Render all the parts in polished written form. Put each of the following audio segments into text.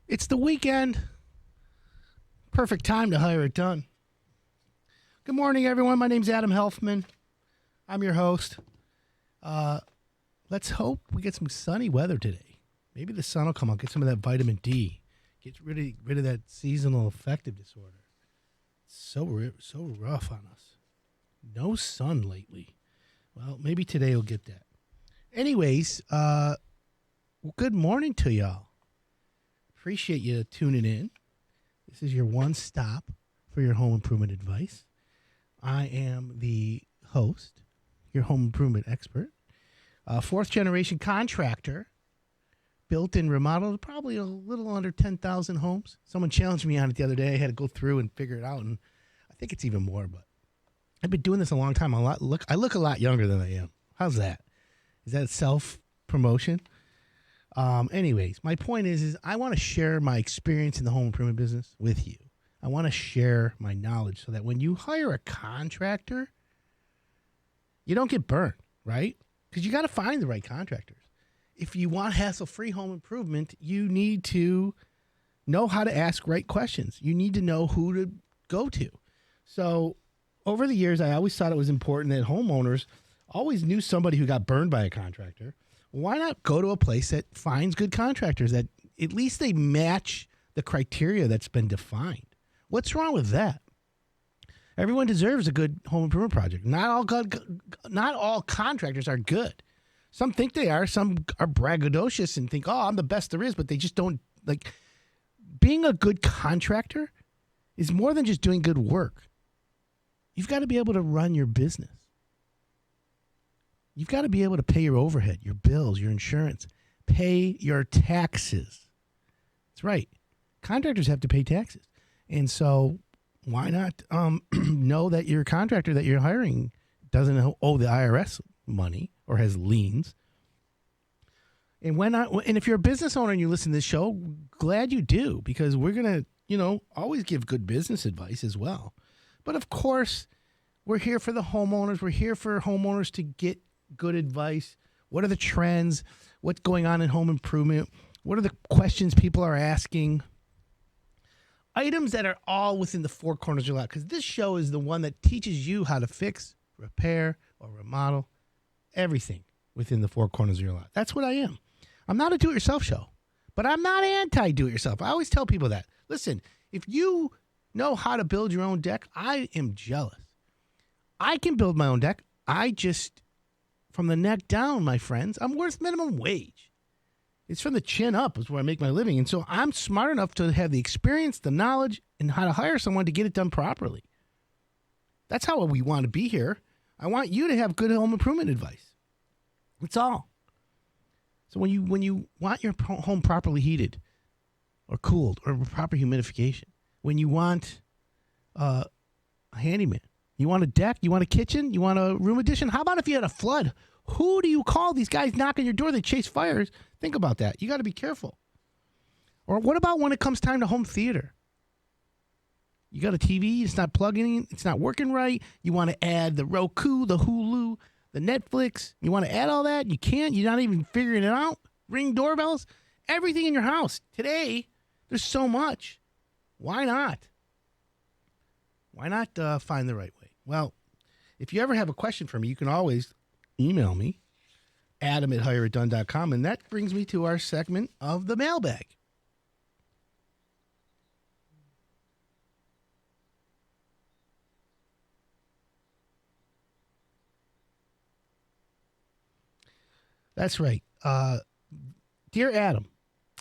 It's the weekend. Perfect time to hire it done. Good morning, everyone. My name's Adam Helfman. I'm your host. Let's hope we get some sunny weather today. Maybe the sun will come out, get some of that vitamin D, get rid of that seasonal affective disorder. It's so rough on us. No sun lately. Well, maybe today we'll get that. Anyways, good morning to y'all. Appreciate you tuning in. This is your one stop for your home improvement advice. I am the host, your home improvement expert, fourth generation contractor, built and remodeled probably a little under 10,000 homes. Someone challenged me on it the other day. I had to go through and figure it out, and I think it's even more, but I've been doing this a long time. I look a lot younger than I am. How's that? Is that self-promotion? Anyways, my point is I want to share my experience in the home improvement business with you. I want to share my knowledge so that when you hire a contractor, you don't get burned, right? Because you got to find the right contractors. If you want hassle-free home improvement, you need to know how to ask right questions. You need to know who to go to. So over the years, I always thought it was important that homeowners always knew somebody who got burned by a contractor. Why not go to a place that finds good contractors, that at least they match the criteria that's been defined? What's wrong with that? Everyone deserves a good home improvement project. Not all contractors are good. Some think they are. Some are braggadocious and think, oh, I'm the best there is, but they just don't. Like, being a good contractor is more than just doing good work. You've got to be able to run your business. You've got to be able to pay your overhead, your bills, your insurance, pay your taxes. That's right. Contractors have to pay taxes. And so why not know that your contractor that you're hiring doesn't owe the IRS money or has liens? And and if you're a business owner and you listen to this show, glad you do, because we're going to, always give good business advice as well. But of course, we're here for the homeowners. We're here for homeowners to get good advice. What are the trends? What's going on in home improvement? What are the questions people are asking? Items that are all within the four corners of your lot, because this show is the one that teaches you how to fix, repair, or remodel everything within the four corners of your lot. That's what I am. I'm not a do-it-yourself show, but I'm not anti-do-it-yourself. I always tell people that. Listen, if you know how to build your own deck, I am jealous. I can build my own deck. From the neck down, my friends, I'm worth minimum wage. It's from the chin up is where I make my living. And so I'm smart enough to have the experience, the knowledge, and how to hire someone to get it done properly. That's how we want to be here. I want you to have good home improvement advice. That's all. So when you want your home properly heated or cooled or proper humidification, when you want a handyman, you want a deck, you want a kitchen, you want a room addition, how about if you had a flood? Who do you call? These guys knock on your door, they chase fires. Think about that. You got to be careful. Or what about when it comes time to home theater? You got a TV, it's not plugging in, it's not working right. You want to add the Roku, the Hulu, the Netflix. You want to add all that? You can't. You're not even figuring it out. Ring doorbells. Everything in your house. Today, there's so much. Why not? Why not find the right way? Well, if you ever have a question for me, you can always email me, adam@hireitdone.com, and that brings me to our segment of the mailbag. That's right. Dear Adam,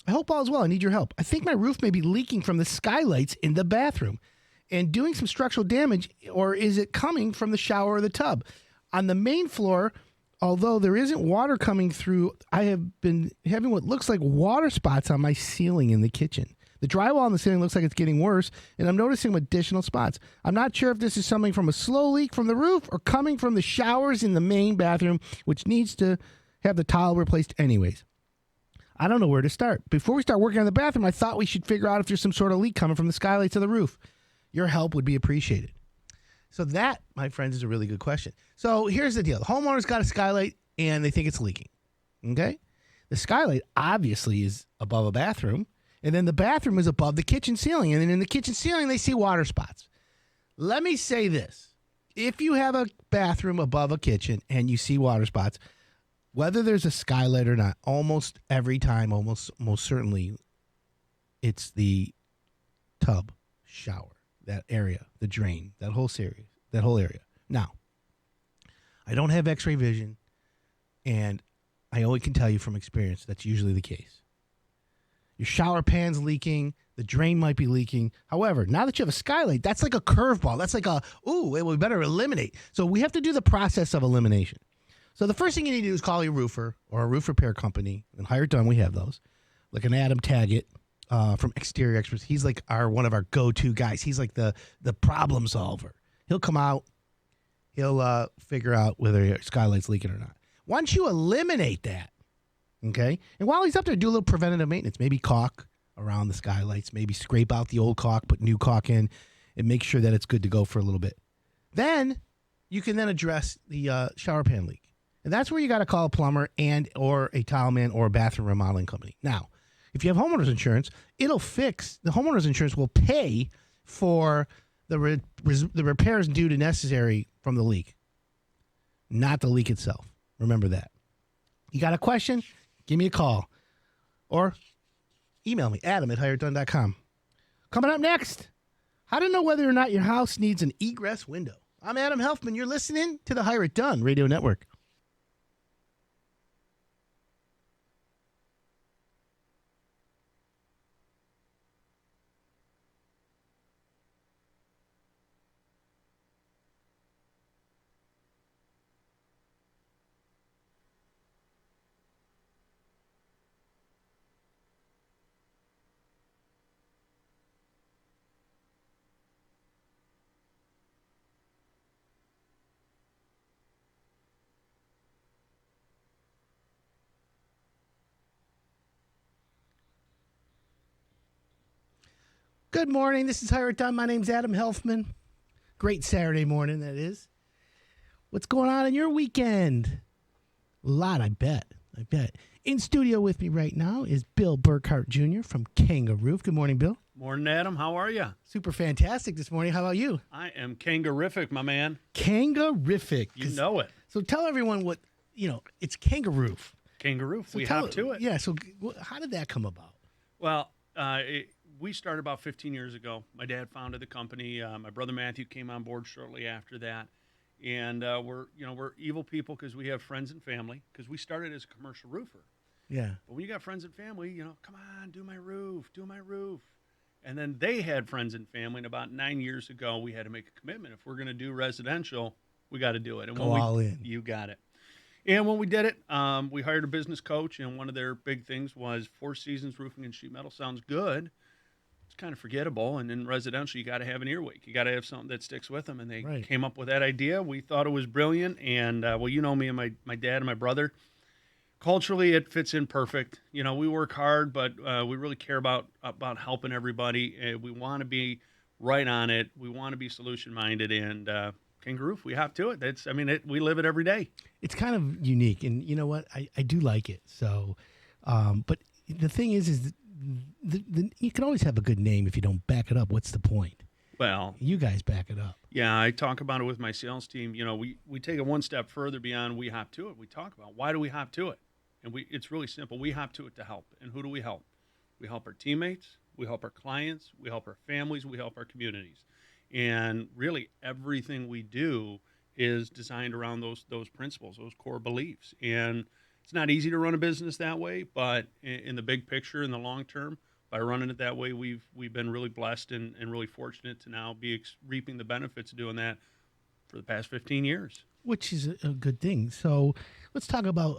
I hope all is well. I need your help. I think my roof may be leaking from the skylights in the bathroom and doing some structural damage, or is it coming from the shower or the tub? On the main floor, although there isn't water coming through, I have been having what looks like water spots on my ceiling in the kitchen. The drywall on the ceiling looks like it's getting worse, and I'm noticing additional spots. I'm not sure if this is something from a slow leak from the roof or coming from the showers in the main bathroom, which needs to have the tile replaced anyways. I don't know where to start. Before we start working on the bathroom, I thought we should figure out if there's some sort of leak coming from the skylights of the roof. Your help would be appreciated. So that, my friends, is a really good question. So here's the deal. The homeowner's got a skylight, and they think it's leaking. Okay? The skylight obviously is above a bathroom, And then the bathroom is above the kitchen ceiling. And then in the kitchen ceiling, they see water spots. Let me say this. If you have a bathroom above a kitchen and you see water spots, whether there's a skylight or not, almost every time, most certainly, it's the tub, shower, that area, the drain, that whole area. Now, I don't have x-ray vision, and I only can tell you from experience that's usually the case. Your shower pan's leaking. The drain might be leaking. However, now that you have a skylight, that's like a curveball. That's like we better eliminate. So we have to do the process of elimination. So the first thing you need to do is call your roofer or a roof repair company and hire it done. We have those. Like an Adam Taggett from Exterior Experts. He's like one of our go-to guys. He's like the problem solver. He'll come out. He'll figure out whether your skylight's leaking or not. Once you eliminate that, okay, and while he's up there, do a little preventative maintenance. Maybe caulk around the skylights, maybe scrape out the old caulk, put new caulk in, and make sure that it's good to go for a little bit. Then you can then address the shower pan leak. And that's where you got to call a plumber or a tile man or a bathroom remodeling company. Now, if you have homeowner's insurance, the homeowner's insurance will pay for the repairs due to necessary from the leak, not the leak itself. Remember that. You got a question? Give me a call or email me, adam@hiredone.com. Coming up next, how to know whether or not your house needs an egress window. I'm Adam Helfman. You're listening to the Hire It Done Radio Network. Good morning. This is Hire It Done. My name's Adam Helfman. Great Saturday morning, that is. What's going on in your weekend? A lot, I bet. In studio with me right now is Bill Burkhart Jr. from Kangaroo. Good morning, Bill. Morning, Adam. How are you? Super fantastic this morning. How about you? I am Kangarific, my man. Kangarific. You know it. So tell everyone what, it's Kangaroo. Kangaroo. So we hop to it. Yeah, so how did that come about? Well, we started about 15 years ago. My dad founded the company. My brother Matthew came on board shortly after that. And we're evil people because we have friends and family because we started as a commercial roofer. Yeah. But when you got friends and family, come on, do my roof. And then they had friends and family. And about 9 years ago, we had to make a commitment. If we're going to do residential, we got to do it. And Go all in. You got it. And when we did it, we hired a business coach. And one of their big things was 4 seasons roofing and sheet metal sounds good. It's kind of forgettable. And in residential, you got to have an earwig. You got to have something that sticks with them. And they came up with that idea. We thought it was brilliant. And, you know me and my dad and my brother. Culturally, it fits in perfect. We work hard, but we really care about helping everybody. We want to be right on it. We want to be solution-minded. And Kangaroo, we hop to it. We live it every day. It's kind of unique. And you know what? I do like it. So, but the thing is you can always have a good name if you don't back it up. What's the point? Well, you guys back it up. Yeah, I talk about it with my sales team. We take it one step further beyond we hop to it. We talk about why do we hop to it? And it's really simple. We hop to it to help. And who do we help? We help our teammates. We help our clients. We help our families. We help our communities. And really everything we do is designed around those principles, those core beliefs. And it's not easy to run a business that way, but in the big picture, in the long term, by running it that way, we've been really blessed and really fortunate to now be reaping the benefits of doing that for the past 15 years. Which is a good thing. So let's talk about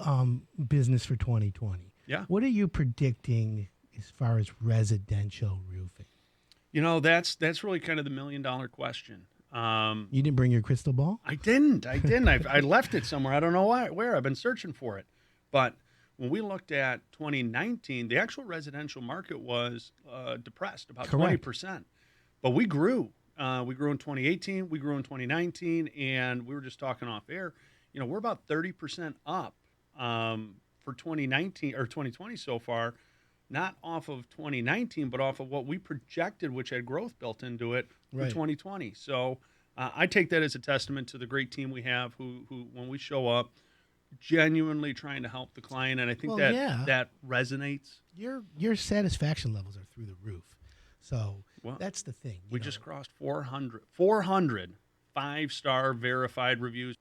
business for 2020. Yeah. What are you predicting as far as residential roofing? That's really kind of the $1 million question. You didn't bring your crystal ball? I didn't. I left it somewhere. I don't know where. I've been searching for it. But when we looked at 2019, the actual residential market was depressed, about Correct. 20%. But we grew. We grew in 2018. We grew in 2019. And we were just talking off air. We're about 30% up for 2019 or 2020 so far not off of 2019, but off of what we projected, which had growth built into it for Right. 2020. So I take that as a testament to the great team we have who when we show up, genuinely trying to help the client. And I think Well, yeah. that resonates. Your satisfaction levels are through the roof. So Well, that's the thing. we just crossed 400 5-star verified reviews.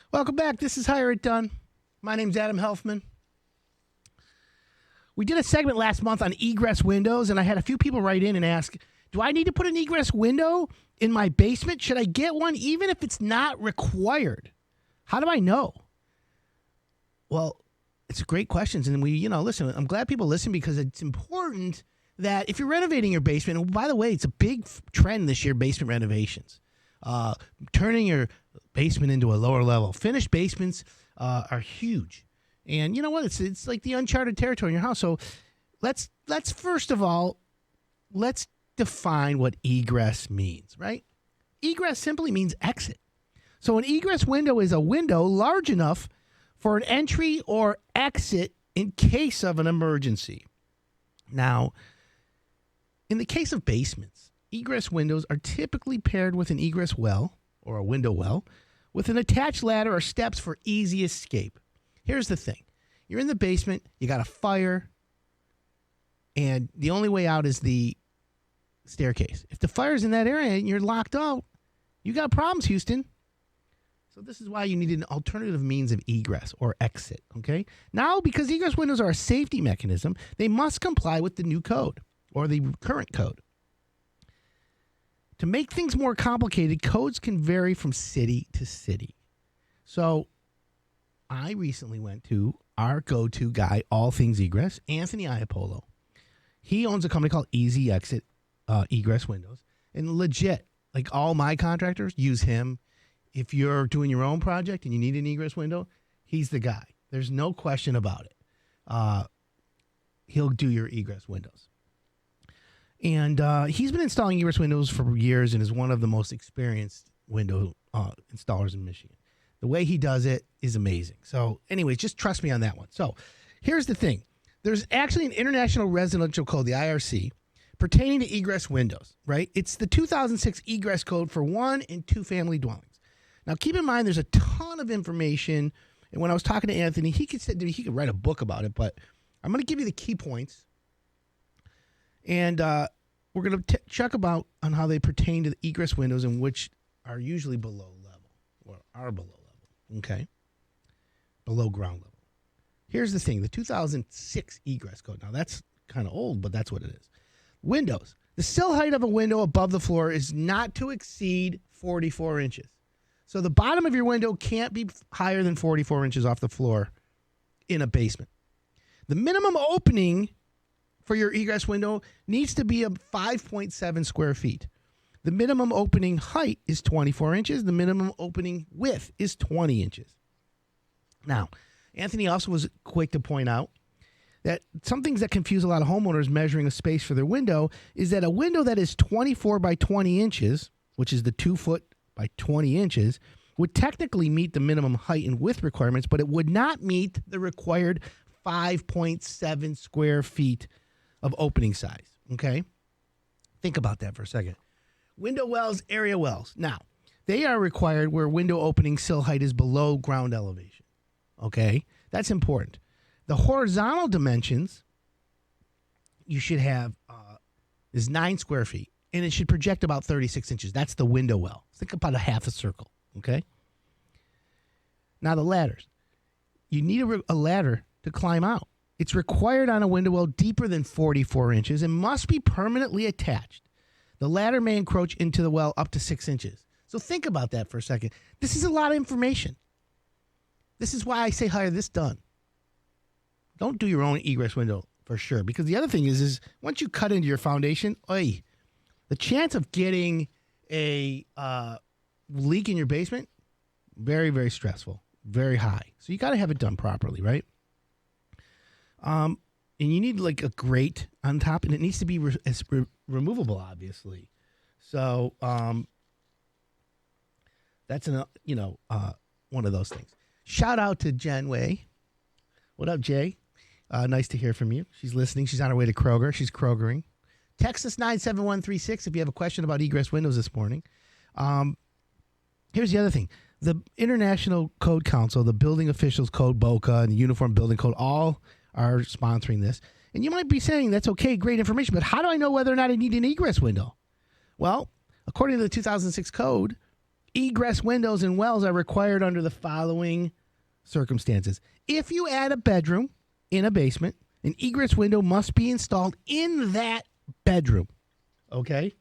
Welcome back. This is Hire It Done. My name's Adam Helfman. We did a segment last month on egress windows, and I had a few people write in and ask, do I need to put an egress window in my basement? Should I get one even if it's not required? How do I know? Well, it's great questions. And listen, I'm glad people listen because it's important that if you're renovating your basement, and by the way, it's a big trend this year, basement renovations. Turning your basement into a lower level. Finished basements are huge. And you know what? It's like the uncharted territory in your house. So let's first of all, let's define what egress means, right? Egress simply means exit. So an egress window is a window large enough for an entry or exit in case of an emergency. Now, in the case of basements, egress windows are typically paired with an egress well or a window well with an attached ladder or steps for easy escape. Here's the thing. You're in the basement, you got a fire, and the only way out is the staircase. If the fire's in that area and you're locked out, you got problems, Houston. So this is why you need an alternative means of egress or exit, okay? Now, because egress windows are a safety mechanism, they must comply with the new code or the current code. To make things more complicated, codes can vary from city to city. So I recently went to our go-to guy, all things egress, Anthony Iapolo. He owns a company called Easy Exit Egress Windows. And legit, like all my contractors use him. If you're doing your own project and you need an egress window, he's the guy. There's no question about it. He'll do your egress windows. And he's been installing egress windows for years and is one of the most experienced window installers in Michigan. The way he does it is amazing. So anyways, just trust me on that one. So here's the thing. There's actually an international residential code, the IRC, pertaining to egress windows, right? It's the 2006 egress code for 1 and 2 family dwellings. Now, keep in mind, there's a ton of information. And when I was talking to Anthony, he could write a book about it, but I'm going to give you the key points. And we're going to check about on how they pertain to the egress windows and which are usually below level or are below level, okay? Below ground level. Here's the thing, the 2006 egress code. Now, that's kind of old, but that's what it is. Windows. The sill height of a window above the floor is not to exceed 44 inches. So the bottom of your window can't be higher than 44 inches off the floor in a basement. The minimum opening for your egress window needs to be 5.7 square feet. The minimum opening height is 24 inches. The minimum opening width is 20 inches. Now, Anthony also was quick to point out that some things that confuse a lot of homeowners measuring a space for their window is that a window that is 24 by 20 inches, which is the 2 foot by 20 inches, would technically meet the minimum height and width requirements, but it would not meet the required 5.7 square feet of opening size, okay? Think about that for a second. Window wells, area wells. Now, they are required where window opening sill height is below ground elevation, okay? That's important. The horizontal dimensions you should have is 9 square feet, and it should project about 36 inches. That's the window well. Think about a half a circle, okay? Now, the ladders. You need a ladder to climb out. It's required on a window well deeper than 44 inches and must be permanently attached. The ladder may encroach into the well up to 6 inches. So think about that for a second. This is a lot of information. This is why I say hire this done. Don't do your own egress window for sure. Because the other thing is once you cut into your foundation, the chance of getting a leak in your basement, very, very stressful, very high. So you got to have it done properly, right? And you need like a grate on top, and it needs to be removable, obviously. So that's one of those things. Shout out to Jen Way. What up, Jay? Nice to hear from you. She's listening. She's on her way to Kroger. She's Krogering. Text us 97136 if you have a question about egress windows this morning. Here's the other thing. The International Code Council, the Building Officials Code, BOCA, and the Uniform Building Code all are sponsoring this. And you might be saying, that's okay, great information, but how do I know whether or not I need an egress window? Well, according to the 2006 code, egress windows in wells are required under the following circumstances. If you add a bedroom in a basement, an egress window must be installed in that bedroom. Okay?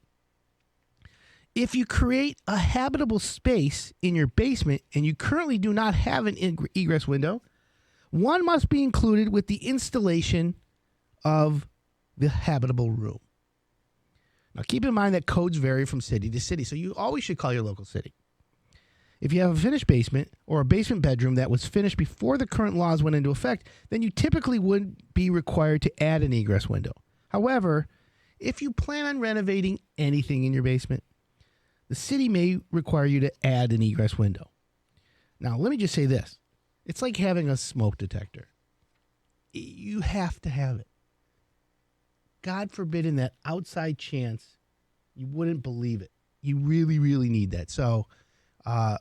If you create a habitable space in your basement and you currently do not have an egress window, one must be included with the installation of the habitable room. Now, keep in mind that codes vary from city to city, so you always should call your local city. If you have a finished basement or a basement bedroom that was finished before the current laws went into effect, then you typically wouldn't be required to add an egress window. However, if you plan on renovating anything in your basement, the city may require you to add an egress window. Now, let me just say this. It's like having a smoke detector. You have to have it. God forbid, in that outside chance, you wouldn't believe it. You really, really need that. So, I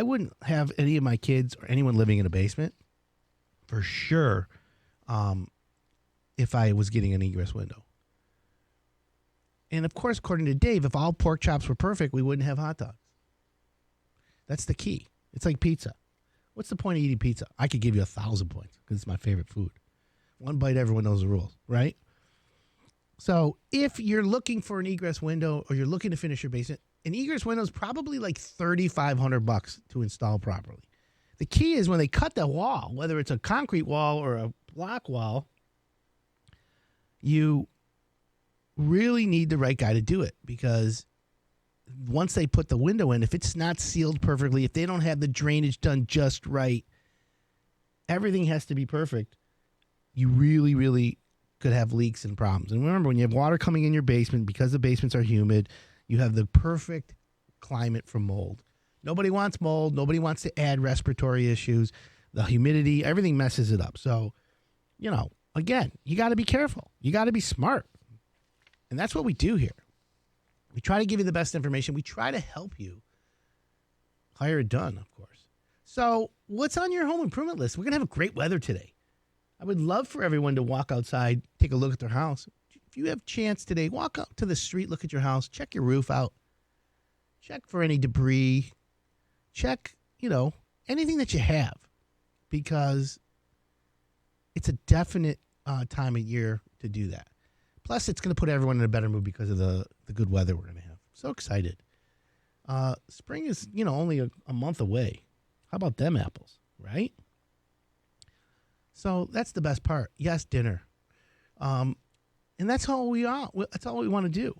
wouldn't have any of my kids or anyone living in a basement for sure if I was getting an egress window. And of course, according to Dave, if all pork chops were perfect, we wouldn't have hot dogs. That's the key. It's like pizza. What's the point of eating pizza? I could give you 1,000 points because it's my favorite food. One bite, everyone knows the rules, right? So if you're looking for an egress window or you're looking to finish your basement, an egress window is probably like $3,500 to install properly. The key is when they cut the wall, whether it's a concrete wall or a block wall, you really need the right guy to do it, because once they put the window in, if it's not sealed perfectly, if they don't have the drainage done just right, everything has to be perfect. You really, really could have leaks and problems. And remember, when you have water coming in your basement, because the basements are humid, you have the perfect climate for mold. Nobody wants mold. Nobody wants to add respiratory issues. The humidity, everything messes it up. So, again, you got to be careful. You got to be smart. And that's what we do here. We try to give you the best information. We try to help you hire it done, of course. So what's on your home improvement list? We're going to have great weather today. I would love for everyone to walk outside, take a look at their house. If you have a chance today, walk out to the street, look at your house, check your roof out, check for any debris, check, anything that you have, because it's a definite time of year to do that. Plus, it's going to put everyone in a better mood because of the good weather we're going to have. So excited. Spring is, only a month away. How about them apples, right? So that's the best part. Yes, dinner. And that's all we are. That's all we want to do.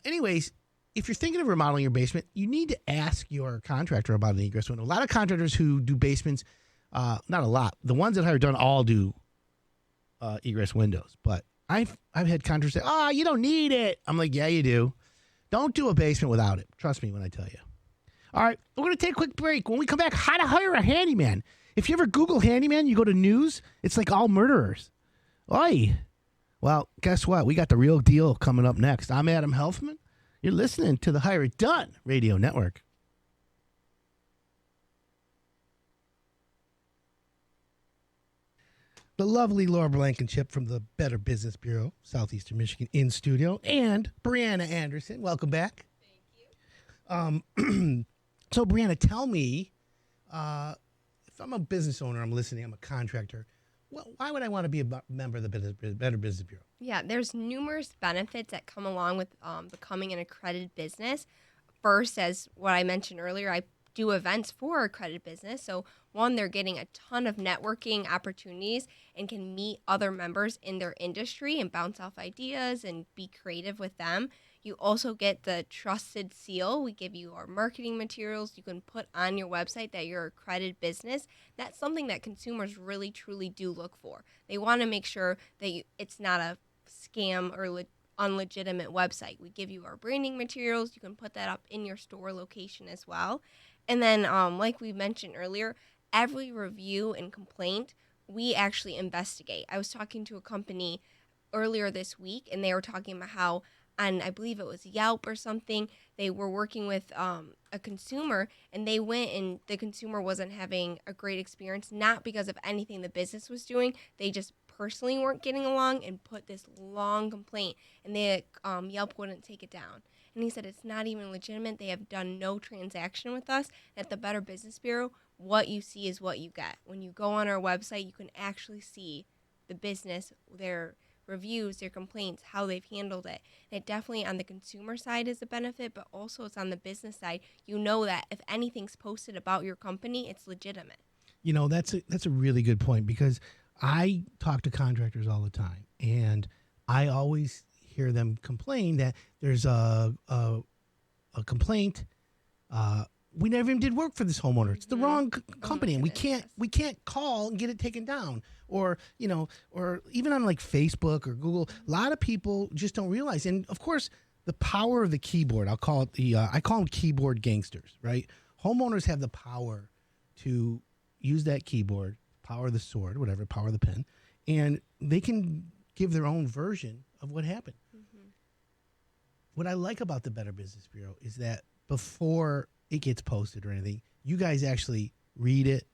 Anyways, if you're thinking of remodeling your basement, you need to ask your contractor about an egress window. A lot of contractors who do basements, not a lot. The ones that I've done all do egress windows. But I've had contractors say, you don't need it. I'm like, yeah, you do. Don't do a basement without it. Trust me when I tell you. All right, we're going to take a quick break. When we come back, how to hire a handyman. If you ever Google handyman, you go to news, it's like all murderers. Oi. Well, guess what? We got the real deal coming up next. I'm Adam Helfman. You're listening to the Hire It Done Radio Network. The lovely Laura Blankenship from the Better Business Bureau, Southeastern Michigan, in studio, and Brianna Anderson. Welcome back. Thank you. So, Brianna, tell me, if I'm a business owner, I'm listening, I'm a contractor, well, why would I want to be a member of the Better Business Bureau? Yeah, there's numerous benefits that come along with becoming an accredited business. first, as what I mentioned earlier, I do events for accredited business. So one, they're getting a ton of networking opportunities and can meet other members in their industry and bounce off ideas and be creative with them. You also get the trusted seal. We give you our marketing materials you can put on your website that you're accredited business. That's something that consumers really, truly do look for. They want to make sure that it's not a scam or unlegitimate website. We give you our branding materials. You can put that up in your store location as well. And then, like we mentioned earlier, every review and complaint, we actually investigate. I was talking to a company earlier this week, and they were talking about how, and I believe it was Yelp or something, they were working with a consumer, and they went and the consumer wasn't having a great experience, not because of anything the business was doing. They just personally weren't getting along and put this long complaint, and they Yelp wouldn't take it down. And he said it's not even legitimate. They have done no transaction with us. At the Better Business Bureau, what you see is what you get. When you go on our website, you can actually see the business, their reviews, their complaints, how they've handled it. And it definitely on the consumer side is a benefit, but also it's on the business side. You know that if anything's posted about your company, it's legitimate. You know, that's a really good point, because I talk to contractors all the time, and I always hear them complain that there's a complaint. We never even did work for this homeowner. It's the wrong company, and we can't call and get it taken down. Or or even on like Facebook or Google, a lot of people just don't realize. And of course, the power of the keyboard. I call them keyboard gangsters, right? Homeowners have the power to use that keyboard, power the sword, whatever, power the pen, and they can give their own version of what happened. Mm-hmm. What I like about the Better Business Bureau is that before it gets posted or anything, you guys actually read it.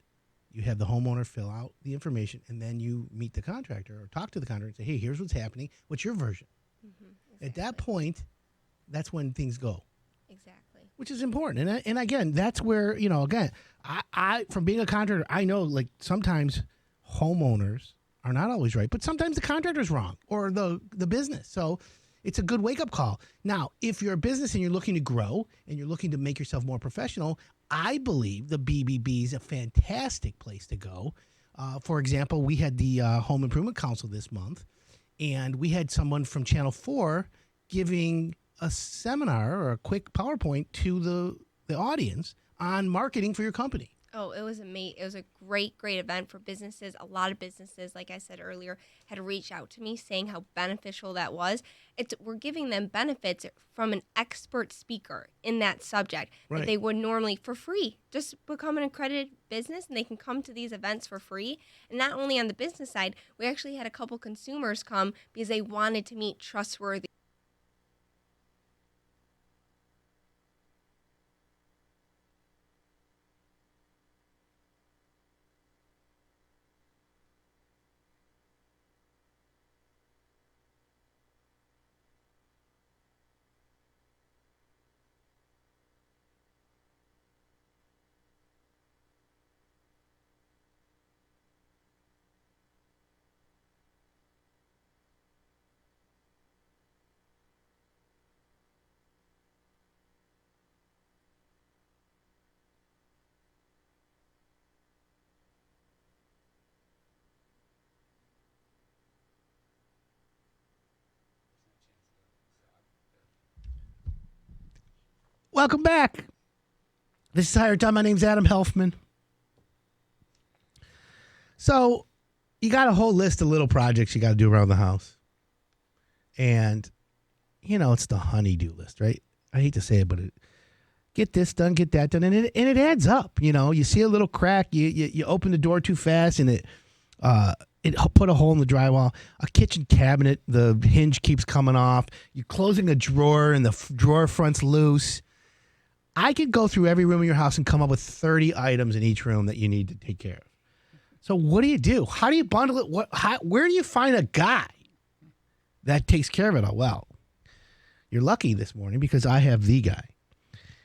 You have the homeowner fill out the information, and then you meet the contractor or talk to the contractor and say, hey, here's what's happening. What's your version? Mm-hmm, exactly. At that point, that's when things go. Exactly. Which is important. And again, that's where, I from being a contractor, I know like sometimes homeowners are not always right, but sometimes the contractor's wrong or the business. So it's a good wake-up call. Now, if you're a business and you're looking to grow and you're looking to make yourself more professional, I believe the BBB is a fantastic place to go. For example, we had the Home Improvement Council this month, and we had someone from Channel 4 giving a seminar or a quick PowerPoint to the audience on marketing for your company. Oh, it was amazing. It was a great event for businesses. A lot of businesses, like I said earlier, had reached out to me saying how beneficial that was. We're giving them benefits from an expert speaker in that subject that they would normally for free. Just become an accredited business and they can come to these events for free. And not only on the business side, we actually had a couple consumers come because they wanted to meet trustworthy. Welcome back. This is Higher Time. My name's Adam Helfman. So you got a whole list of little projects you got to do around the house. And, it's the honey-do list, right? I hate to say it, but get this done, get that done. And it adds up. You see a little crack. You open the door too fast and it put a hole in the drywall. A kitchen cabinet, the hinge keeps coming off. You're closing a drawer and the drawer front's loose. I could go through every room in your house and come up with 30 items in each room that you need to take care of. So what do? How do you bundle it? Where do you find a guy that takes care of it all? Well, you're lucky this morning because I have the guy.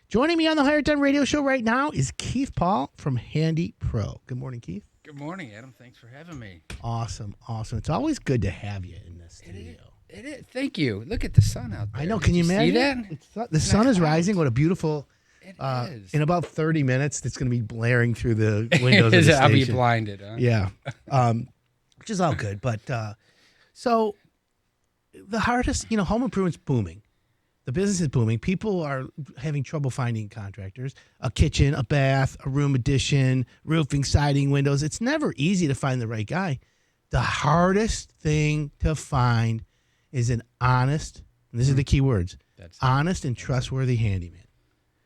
Joining me on the Higher Time radio show right now is Keith Paul from Handypro. Good morning, Keith. Good morning, Adam. Thanks for having me. Awesome. It's always good to have you in the studio. It is. Thank you. Look at the sun out there. I know. Can you imagine? see that? The sun is rising. What a beautiful. It is. In about 30 minutes, it's going to be blaring through the windows of the I'll be station. blinded. Huh? Yeah, which is all good. But so the hardest, home improvement's booming. The business is booming. People are having trouble finding contractors. A kitchen, a bath, a room addition, roofing, siding, windows. It's never easy to find the right guy. The hardest thing to find is an honest, and this is the key words, honest and trustworthy handyman.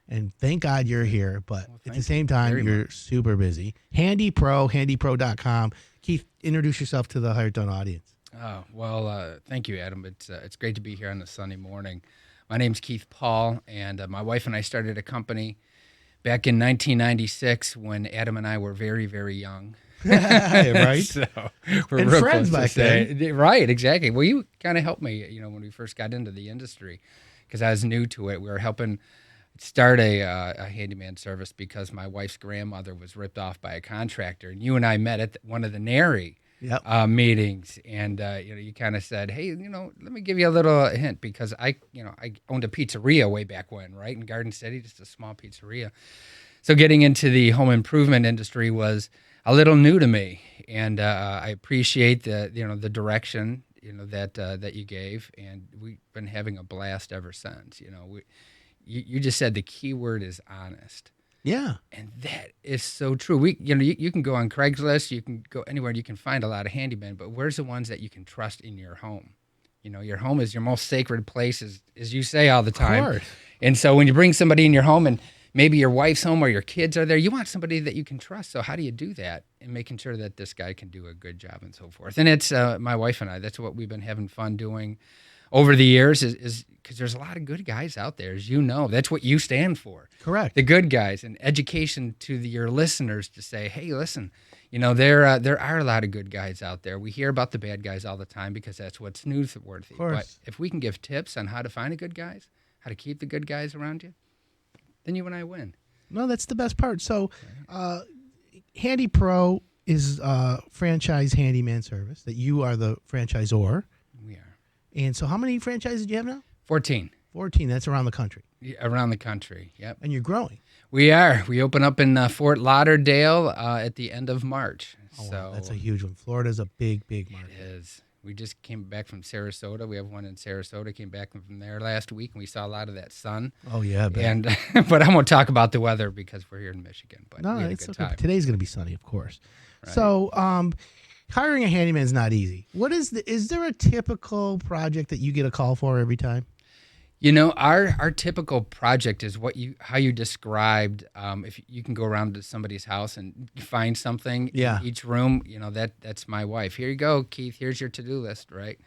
And thank God you're here, but at the same time, you're super busy. Handypro, handypro.com. Keith, introduce yourself to the Hired Done audience. Oh, well, thank you, Adam. It's great to be here on a Sunday morning. My name's Keith Paul, and my wife and I started a company back in 1996 when Adam and I were very, very young. Right? So we're and real friends close back to then. Right, exactly. Well, you kind of helped me, when we first got into the industry, because I was new to it. We were helping start a handyman service because my wife's grandmother was ripped off by a contractor, and you and I met at one of the NARI meetings, and you kind of said, hey, let me give you a little hint, because I owned a pizzeria way back when, right, in Garden City, just a small pizzeria. So getting into the home improvement industry was a little new to me, and I appreciate the direction that you gave, and we've been having a blast ever since. You just said the key word is honest. Yeah. And that is so true. You can go on Craigslist, you can go anywhere, you can find a lot of handymen, but where's the ones that you can trust in your home? Your home is your most sacred place, as you say all the time. Of course. And so when you bring somebody in your home, and maybe your wife's home or your kids are there, you want somebody that you can trust. So how do you do that? And making sure that this guy can do a good job and so forth. And it's my wife and I, that's what we've been having fun doing over the years, is because there's a lot of good guys out there, as you know. That's what you stand for. Correct. The good guys, and education to your listeners to say, hey, listen, there are a lot of good guys out there. We hear about the bad guys all the time because that's what's newsworthy. But if we can give tips on how to find the good guys, how to keep the good guys around you, then you and I win. No, that's the best part. So Handypro is a franchise handyman service that you are the franchisor. We are. And so how many franchises do you have now? 14. 14. That's around the country. Yeah, around the country, yep. And you're growing. We are. We open up in Fort Lauderdale at the end of March. Oh, so wow. That's a huge one. Florida's a big, big market. It is. We just came back from Sarasota. We have one in Sarasota. Came back from there last week, and we saw a lot of that sun. Oh, yeah. And but I won't talk about the weather because we're here in Michigan. But No, we had a it's good okay. time. Today's going to be sunny, of course. Right. So hiring a handyman is not easy. Is there a typical project that you get a call for every time? Our typical project is how you described. If you can go around to somebody's house and find something in each room, that's my wife. Here you go, Keith. Here's your to-do list, right?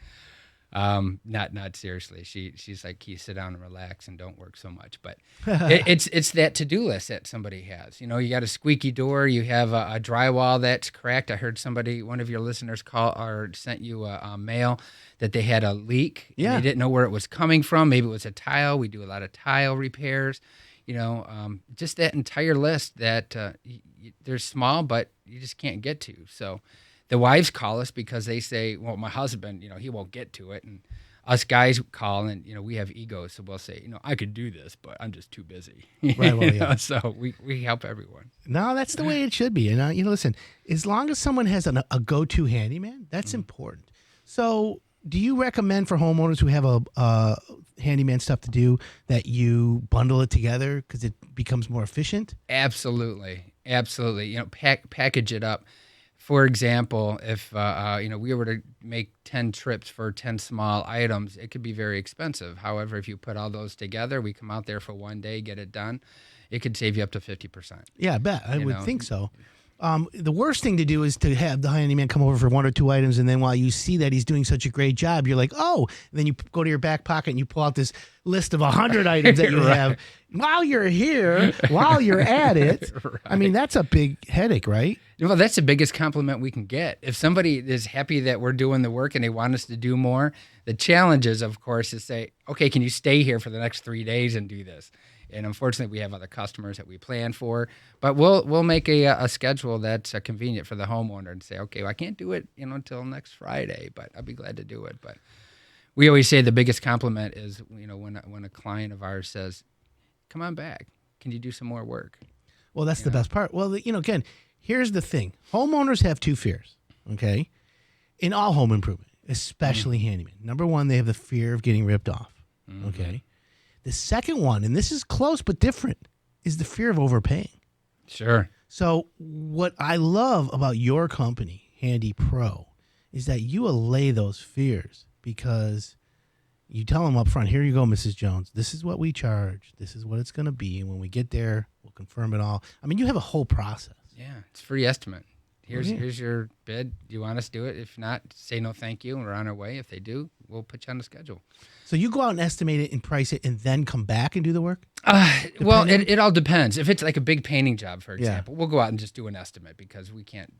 Not seriously. She's like, Keith, sit down and relax and don't work so much. But it's that to-do list that somebody has. You got a squeaky door. You have a drywall that's cracked. I heard one of your listeners call or sent you a mail that they had a leak. Yeah. And they didn't know where it was coming from. Maybe it was a tile. We do a lot of tile repairs. Just that entire list that they're small, but you just can't get to. So the wives call us because they say, well, my husband, he won't get to it. And us guys call, and, we have egos. So we'll say, I could do this, but I'm just too busy. Right, well, yeah. So we help everyone. No, that's the way it should be. And, listen, as long as someone has a go-to handyman, that's important. So do you recommend for homeowners who have a handyman stuff to do that you bundle it together because it becomes more efficient? Absolutely. Package it up. For example, if we were to make 10 trips for 10 small items, it could be very expensive. However, if you put all those together, we come out there for one day, get it done, it could save you up to 50%. Yeah, I bet. I would think so. The worst thing to do is to have the handyman come over for one or two items, and then while you see that he's doing such a great job, you're like, oh, and then you go to your back pocket and you pull out this list of 100 items that you have. While you're here, while you're at it, right. I mean, that's a big headache, right? Well, that's the biggest compliment we can get. If somebody is happy that we're doing the work and they want us to do more, the challenge is, of course, to say, okay, can you stay here for the next 3 days and do this? And unfortunately, we have other customers that we plan for, but we'll make a schedule that's convenient for the homeowner and say, okay, well, I can't do it, until next Friday, but I'll be glad to do it. But we always say the biggest compliment is, when a client of ours says, "Come on back, can you do some more work?" Well, that's the best part. Well, again, here's the thing. Homeowners have two fears, okay, in all home improvement, especially handyman. Number one, they have the fear of getting ripped off, okay? The second one, and this is close but different, is the fear of overpaying. Sure. So what I love about your company, Handypro, is that you allay those fears because you tell them up front, here you go, Mrs. Jones. This is what we charge. This is what it's going to be. And when we get there, we'll confirm it all. I mean, you have a whole process. Yeah, it's a free estimate. Here's your bid. Do you want us to do it? If not, say no thank you, and we're on our way. If they do, we'll put you on the schedule. So you go out and estimate it and price it and then come back and do the work? Well, it all depends. If it's like a big painting job, for Yeah. example, we'll go out and just do an estimate because we can't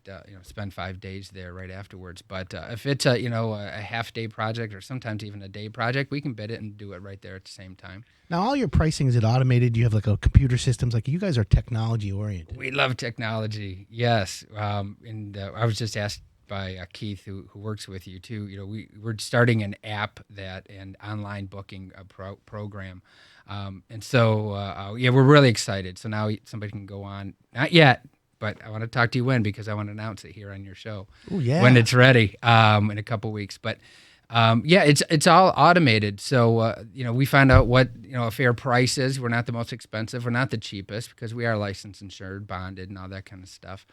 spend 5 days there right afterwards. But if it's a half-day project or sometimes even a day project, we can bid it and do it right there at the same time. Now, all your pricing, is it automated? Do you have like a computer systems? Like you guys are technology oriented. We love technology, yes. And I was just asked by Keith, who works with you too. We're starting an app and online booking program, and so we're really excited. So now somebody can go on. Not yet, but I want to talk to you because I want to announce it here on your show. Oh yeah, when it's ready in a couple weeks. But it's all automated. So we find out what a fair price is. We're not the most expensive. We're not the cheapest because we are licensed, insured, bonded, and all that kind of stuff.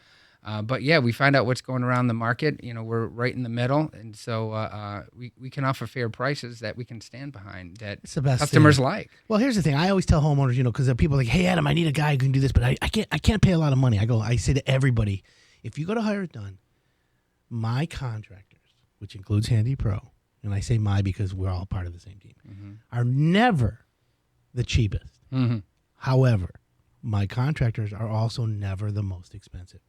But we find out what's going around the market. We're right in the middle, and so we can offer fair prices that we can stand behind that it's the best customers thing. like. Well, here's the thing. I always tell homeowners, because people are like, "Hey, Adam, I need a guy who can do this, but I can't pay a lot of money." I say to everybody, if you go to Hire It Done, my contractors, which includes Handypro, and I say my because we're all part of the same team, are never the cheapest. However, my contractors are also never the most expensive.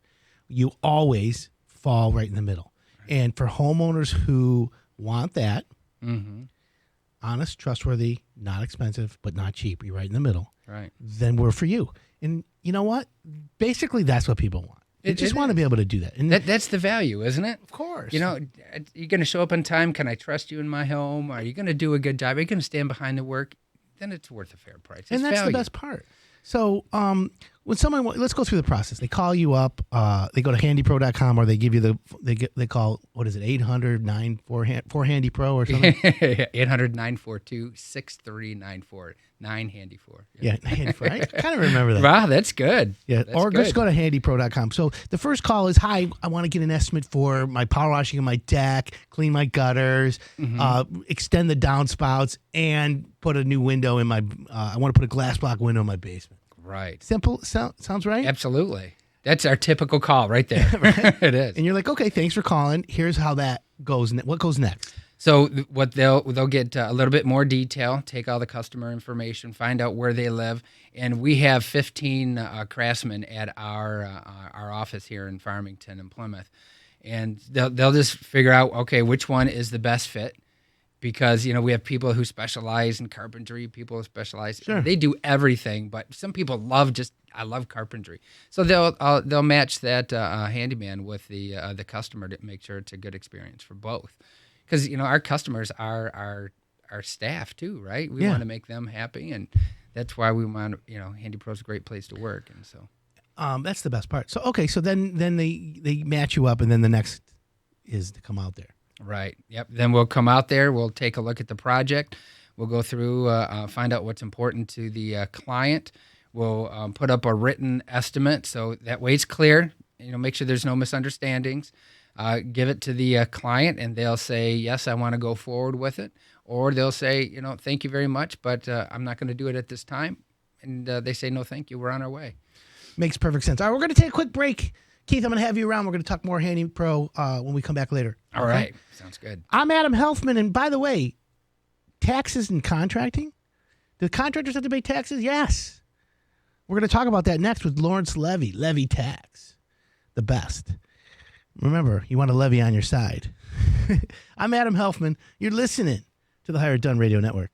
You always fall right in the middle. And for homeowners who want that, honest, trustworthy, not expensive, but not cheap, you're right in the middle, right? Then we're for you. And you know what? Basically, that's what people want. They just want to be able to do that. And that's the value, isn't it? Of course. You're going to show up on time. Can I trust you in my home? Are you going to do a good job? Are you going to stand behind the work? Then it's worth a fair price. And that's value. the best part. So when someone, let's go through the process. They call you up. They go to handypro.com, or they give you they call, what is it, 800-94-HANDYPRO or something? 800-942-6394. 9-HANDY4. Yeah, Handypro. I kind of remember that. Wow, that's good. Yeah, that's or good. just go to handypro.com. So the first call is, hi, I want to get an estimate for my power washing on my deck, clean my gutters, extend the downspouts, and put a new window in my, I want to put a glass block window in my basement. Right. Simple. Sounds right? Absolutely. That's our typical call right there. Right? It is. And you're like, okay, thanks for calling. Here's how that goes. What goes next? So what they'll get a little bit more detail, take all the customer information, find out where they live, and we have 15 craftsmen at our office here in Farmington and Plymouth, and they'll just figure out, okay, which one is the best fit, because we have people who specialize in carpentry, people who specialize, sure. They do everything, but some people I love carpentry, so they'll match that handyman with the customer to make sure it's a good experience for both. Because our customers are our staff too, right? We want to make them happy, and that's why we want Handypro's a great place to work, and so that's the best part. So okay, so then they match you up, and then the next is to come out there. Right. Yep. Then we'll come out there. We'll take a look at the project. We'll go through, find out what's important to the client. We'll put up a written estimate, so that way it's clear. Make sure there's no misunderstandings. Give it to the client, and they'll say, yes, I want to go forward with it. Or they'll say, thank you very much, but I'm not going to do it at this time. And they say, no, thank you. We're on our way. Makes perfect sense. All right, we're going to take a quick break. Keith, I'm going to have you around. We're going to talk more Handypro when we come back later. All right. Sounds good. I'm Adam Helfman, and by the way, taxes and contracting? Do contractors have to pay taxes? Yes. We're going to talk about that next with Lawrence Levy, Levy Tax, the best. Remember, you want a levy on your side. I'm Adam Helfman. You're listening to the Hire It Done Radio Network.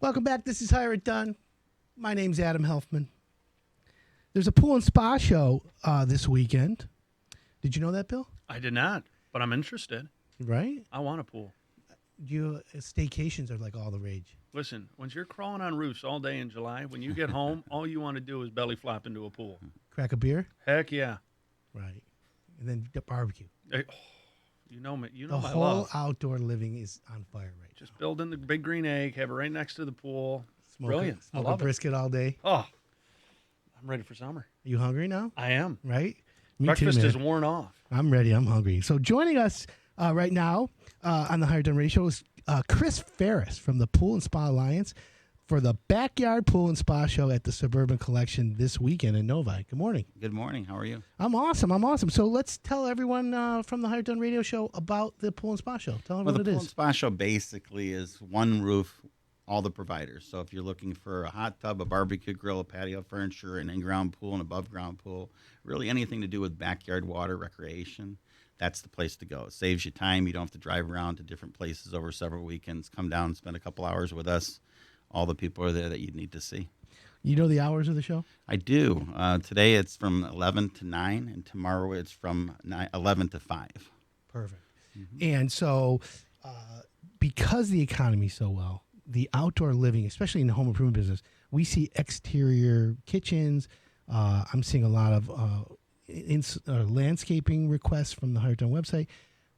Welcome back. This is Hire It Done. My name's Adam Helfman. There's a pool and spa show this weekend Did you know that, Bill? I did not, but I'm interested. Right? I want a pool. Staycations are like all the rage. Listen, when you're crawling on roofs all day in July, when you get home, all you want to do is belly flop into a pool. Crack a beer? Heck yeah. Right. And then barbecue. Hey, you know me. You The know my whole love. outdoor living is on fire right now. Just build in the big green egg, have it right next to the pool. Brilliant. I Smoke a love it. brisket all day. Oh, I'm ready for summer. Are you hungry now? I am. Right? Me Breakfast too, is man. worn off. I'm ready. I'm hungry. So joining us right now on the Higher Done Radio Show is Chris Ferris from the Pool and Spa Alliance for the Backyard Pool and Spa Show at the Suburban Collection this weekend in Novi. Good morning. Good morning. How are you? I'm awesome. So let's tell everyone from the Higher Done Radio Show about the Pool and Spa Show. Tell them Well, what the it Pool and is. Spa Show basically is one roof, all the providers. So if you're looking for a hot tub, a barbecue grill, a patio furniture, an in-ground pool, an above-ground pool, really anything to do with backyard water recreation, that's the place to go. It saves you time. You don't have to drive around to different places over several weekends. Come down and spend a couple hours with us. All the people are there that you need to see. You know the hours of the show? I do. Today it's from 11 to 9, and tomorrow it's from 11 to 5. Perfect. And so because the economy's so well, the outdoor living, especially in the home improvement business, we see exterior kitchens. I'm seeing a lot of landscaping requests from the Higher Done website,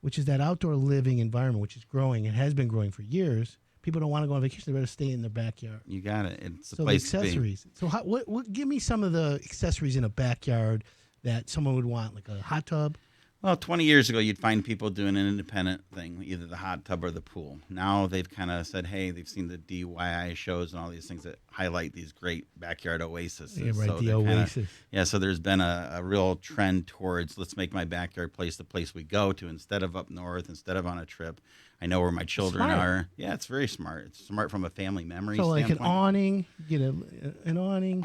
which is that outdoor living environment, which is growing and has been growing for years. People don't want to go on vacation; they better stay in their backyard. You got it. It's a So the place to be. accessories. So what? Give me some of the accessories in a backyard that someone would want, like a hot tub. Well, 20 years ago, you'd find people doing an independent thing, either the hot tub or the pool. Now they've kind of said, hey, they've seen the DIY shows and all these things that highlight these great backyard oases. Yeah, right. So The they're kinda- oasis. yeah, so there's been a real trend towards let's make my backyard place the place we go to instead of up north, instead of on a trip. I know where my children Smart. are. Yeah, it's very smart. It's smart from a family memory So like an standpoint. awning, get an awning,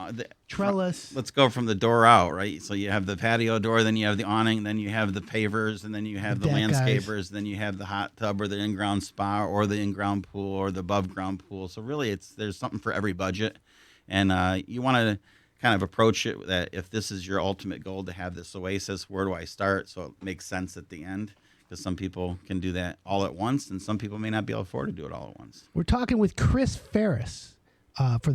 trellis. Let's go from the door out, right? So you have the patio door, then you have the awning, then you have the pavers, and then you have the Deck guys. landscapers, then you have the hot tub or the in-ground spa or the in-ground pool or the above-ground pool. So really, there's something for every budget, and you want to kind of approach it that if this is your ultimate goal to have this oasis, where do I start? So it makes sense at the end. Because some people can do that all at once, and some people may not be able to afford to do it all at once. We're talking with Chris Ferris for.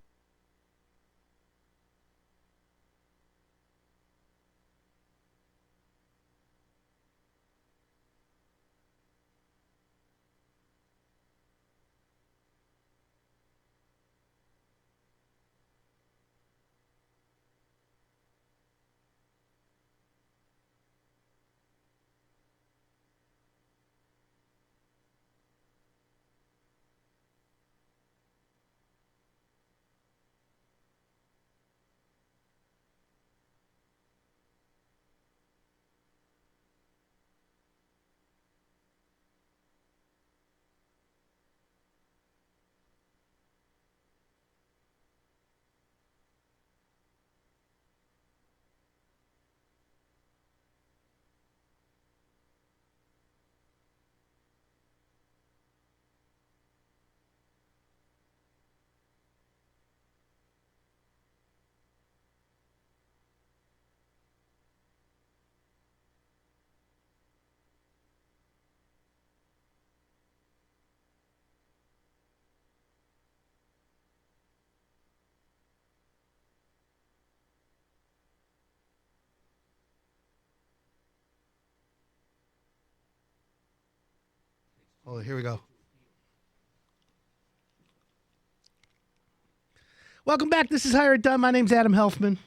Oh, here we go. Welcome back. This is Higher Done. My name's Adam Helfman.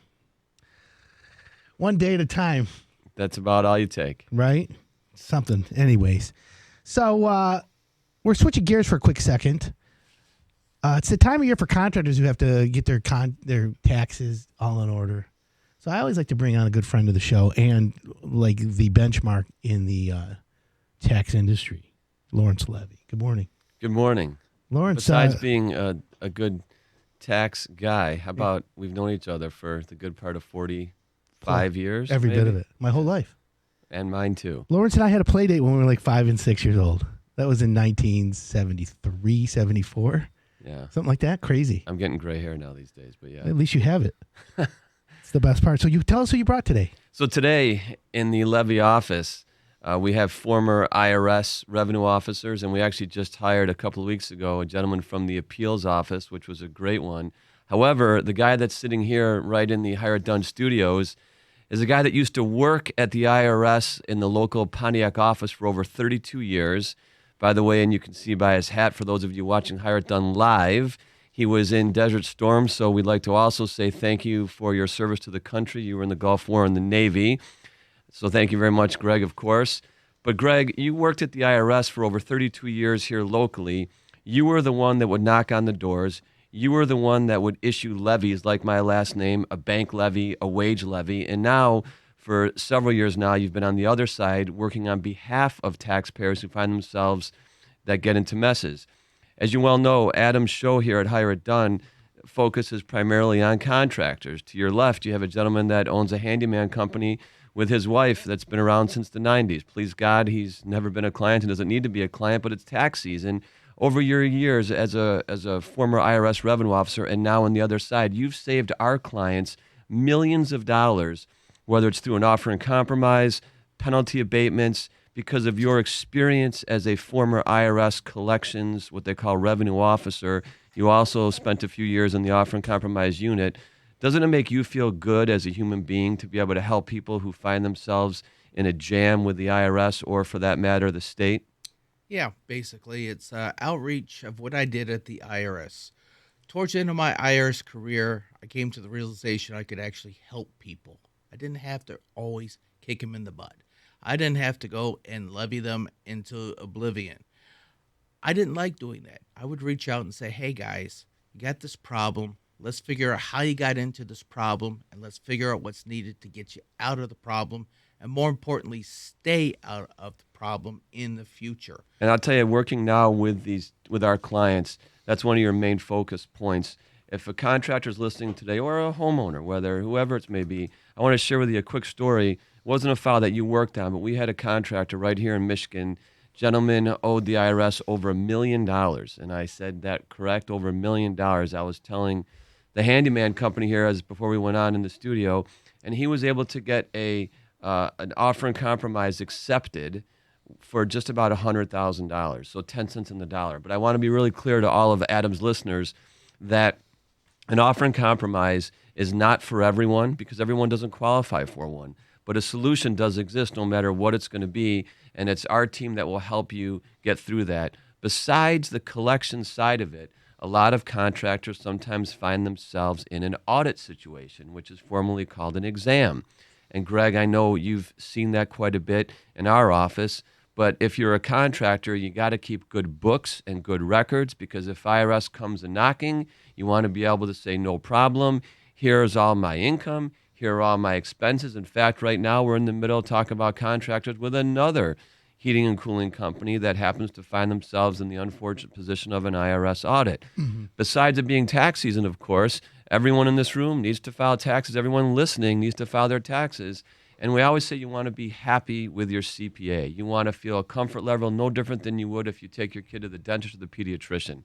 One day at a time, That's about all you take. right? Something. Anyways. So we're switching gears for a quick second. It's the time of year for contractors who have to get their taxes all in order. So I always like to bring on a good friend of the show and like the benchmark in the tax industry, Lawrence Levy. Good morning. Good morning. Lawrence, Besides being a good tax guy, how about we've known each other for the good part of 45 years? every bit maybe? of it, my whole life. And mine too. Lawrence and I had a play date when we were like 5 and 6 years old. That was in 1973, 74, Yeah. something like that. Crazy. I'm getting gray hair now these days, but yeah. At least you have it. It's the best part. So you tell us who you brought today. So today in the levy office, we have former IRS revenue officers, and we actually just hired a couple of weeks ago a gentleman from the appeals office, which was a great one. However, the guy that's sitting here right in the Hire It Done studios is a guy that used to work at the IRS in the local Pontiac office for over 32 years. By the way, and you can see by his hat, for those of you watching Hire It Done live, he was in Desert Storm, so we'd like to also say thank you for your service to the country. You were in the Gulf War in the Navy. So thank you very much, Greg, of course. But Greg, you worked at the IRS for over 32 years here locally. You were the one that would knock on the doors. You were the one that would issue levies like my last name, a bank levy, a wage levy. And now, for several years now, you've been on the other side working on behalf of taxpayers who find themselves that get into messes. As you well know, Adam's show here at Hire It Done focuses primarily on contractors. To your left, you have a gentleman that owns a handyman company with his wife that's been around since the 90s. Please God, he's never been a client and doesn't need to be a client, but it's tax season. Over your years as a former IRS revenue officer and now on the other side, you've saved our clients millions of dollars, whether it's through an offer in compromise, penalty abatements, because of your experience as a former IRS collections, what they call revenue officer. You also spent a few years in the offer and compromise unit. Doesn't it make you feel good as a human being to be able to help people who find themselves in a jam with the IRS or, for that matter, the state? Yeah, basically, it's outreach of what I did at the IRS. Towards the end of my IRS career, I came to the realization I could actually help people. I didn't have to always kick them in the butt. I didn't have to go and levy them into oblivion. I didn't like doing that. I would reach out and say, hey, guys, you got this problem. Let's figure out how you got into this problem, and let's figure out what's needed to get you out of the problem, and more importantly, stay out of the problem in the future. And I'll tell you, working now with our clients, that's one of your main focus points. If a contractor's listening today, or a homeowner, whoever it may be, I want to share with you a quick story. It wasn't a file that you worked on, but we had a contractor right here in Michigan. Gentleman owed the IRS over $1 million. And I said that correct, over $1 million. I was telling the handyman company here as before we went on in the studio, and he was able to get an offer in compromise accepted for just about $100,000, so 10 cents in the dollar. But I want to be really clear to all of Adam's listeners that an offer in compromise is not for everyone because everyone doesn't qualify for one. But a solution does exist no matter what it's going to be, and it's our team that will help you get through that. Besides the collection side of it, a lot of contractors sometimes find themselves in an audit situation, which is formally called an exam. And Greg, I know you've seen that quite a bit in our office, but if you're a contractor, you got to keep good books and good records, because if IRS comes a knocking, you want to be able to say, no problem, here's all my income, here are all my expenses. In fact, right now we're in the middle of talking about contractors with another heating and cooling company that happens to find themselves in the unfortunate position of an IRS audit. Mm-hmm. Besides it being tax season, of course, everyone in this room needs to file taxes. Everyone listening needs to file their taxes. And we always say you want to be happy with your CPA. You want to feel a comfort level no different than you would if you take your kid to the dentist or the pediatrician.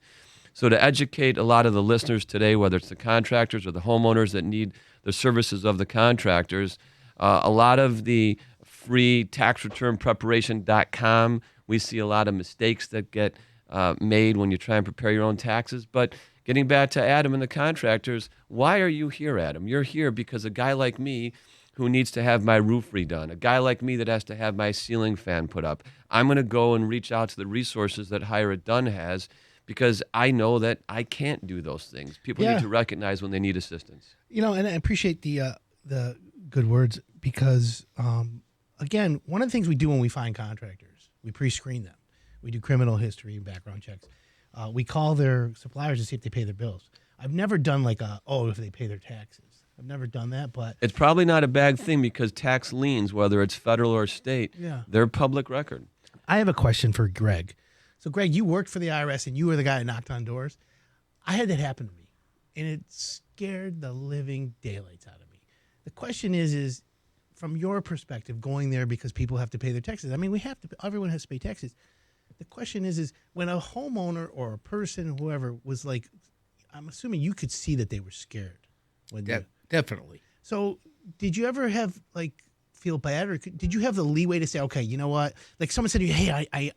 So to educate a lot of the listeners today, whether it's the contractors or the homeowners that need the services of the contractors, a lot of the free tax return preparation.com, we see a lot of mistakes that get made when you try and prepare your own taxes. But getting back to Adam and the contractors, why are you here, Adam? You're here because a guy like me who needs to have my roof redone, a guy like me that has to have my ceiling fan put up, I'm going to go and reach out to the resources that Hire It Done has, because I know that I can't do those things. People need to recognize when they need assistance. You know, and I appreciate the good words, because again, one of the things we do when we find contractors, we pre-screen them. We do criminal history and background checks. We call their suppliers to see if they pay their bills. I've never done if they pay their taxes. I've never done that, but it's probably not a bad thing, because tax liens, whether it's federal or state, they're public record. I have a question for Greg. So, Greg, you worked for the IRS, and you were the guy who knocked on doors. I had that happen to me, and it scared the living daylights out of me. The question is from your perspective, going there because people have to pay their taxes. I mean, everyone has to pay taxes. The question is when a homeowner or a person, whoever, was like, I'm assuming you could see that they were scared. Definitely. So, did you ever have feel bad, or did you have the leeway to say, okay, you know what? Like someone said to you, hey, I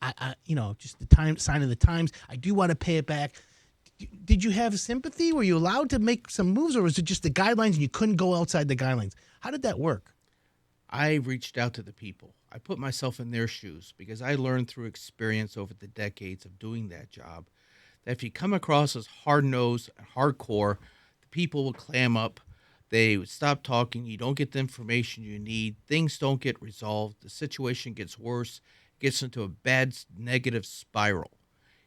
just the sign of the times. I do want to pay it back. Did you have sympathy? Were you allowed to make some moves, or was it just the guidelines and you couldn't go outside the guidelines? How did that work? I reached out to the people. I put myself in their shoes because I learned through experience over the decades of doing that job that if you come across as hard-nosed and hardcore, the people will clam up. They would stop talking. You don't get the information you need. Things don't get resolved. The situation gets worse. It gets into a bad negative spiral.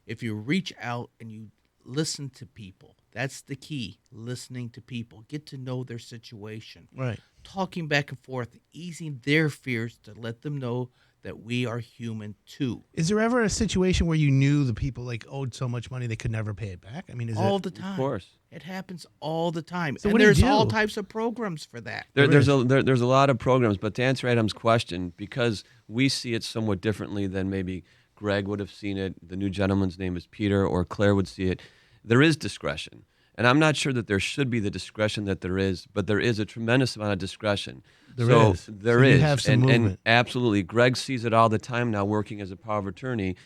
If you reach out and you listen to people, that's the key. Listening to people. Get to know their situation. Right. Talking back and forth, easing their fears to let them know that we are human too. Is there ever a situation where you knew the people owed so much money they could never pay it back? I mean, All the time. Of course. It happens all the time. So and what do you there's do? all types of programs for that. There's a lot of programs, but to answer Adam's question, because we see it somewhat differently than maybe Greg would have seen it, the new gentleman's name is Peter, or Claire would see it, there is discretion. And I'm not sure that there should be the discretion that there is, but there is a tremendous amount of discretion. There is. There So you is. have some and movement. absolutely. Greg sees it all the time now working as a power of attorney.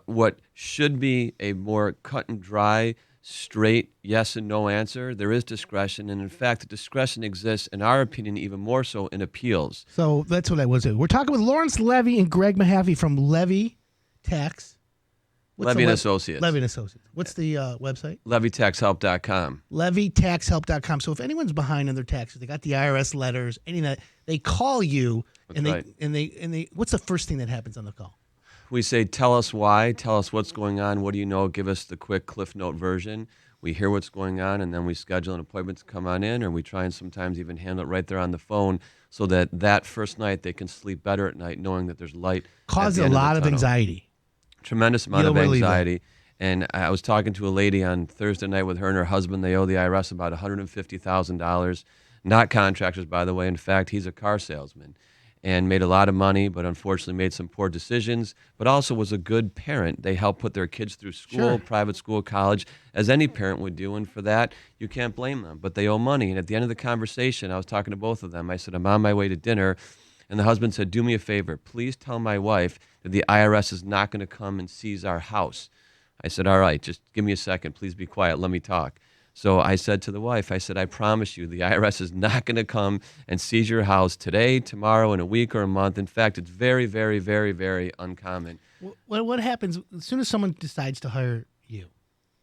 What should be a more cut and dry, straight yes and no answer, there is discretion. And in fact, the discretion exists, in our opinion, even more so in appeals. So that's what I was. We're talking with Lawrence Levy and Greg Mahaffey from Levy Tax. Levy and Associates. Levy and Associates. What's the website? LevyTaxHelp.com. LevyTaxHelp.com. So if anyone's behind on their taxes, they got the IRS letters, any of that, they call you, That's and they right. and they. What's the first thing that happens on the call? We say, tell us why, tell us what's going on, what do you know, give us the quick Cliff Note version. We hear what's going on, and then we schedule an appointment to come on in, or we try and sometimes even handle it right there on the phone so that first night they can sleep better at night knowing that there's light. Causes at the a end lot the of tunnel. anxiety. Tremendous amount You'll of believe that. anxiety. And I was talking to a lady on Thursday night with her and her husband. They owe the IRS about $150,000. Not contractors, by the way. In fact, he's a car salesman and made a lot of money, but unfortunately made some poor decisions, but also was a good parent. They helped put their kids through school, Sure. private school, college, as any parent would do. And for that, you can't blame them. But they owe money. And at the end of the conversation, I was talking to both of them. I said, I'm on my way to dinner. And the husband said, do me a favor. Please tell my wife that the IRS is not going to come and seize our house. I said, all right, just give me a second. Please be quiet. Let me talk. So I said to the wife, I said, I promise you, the IRS is not going to come and seize your house today, tomorrow, in a week, or a month. In fact, it's very, very, very, very uncommon. What happens as soon as someone decides to hire you?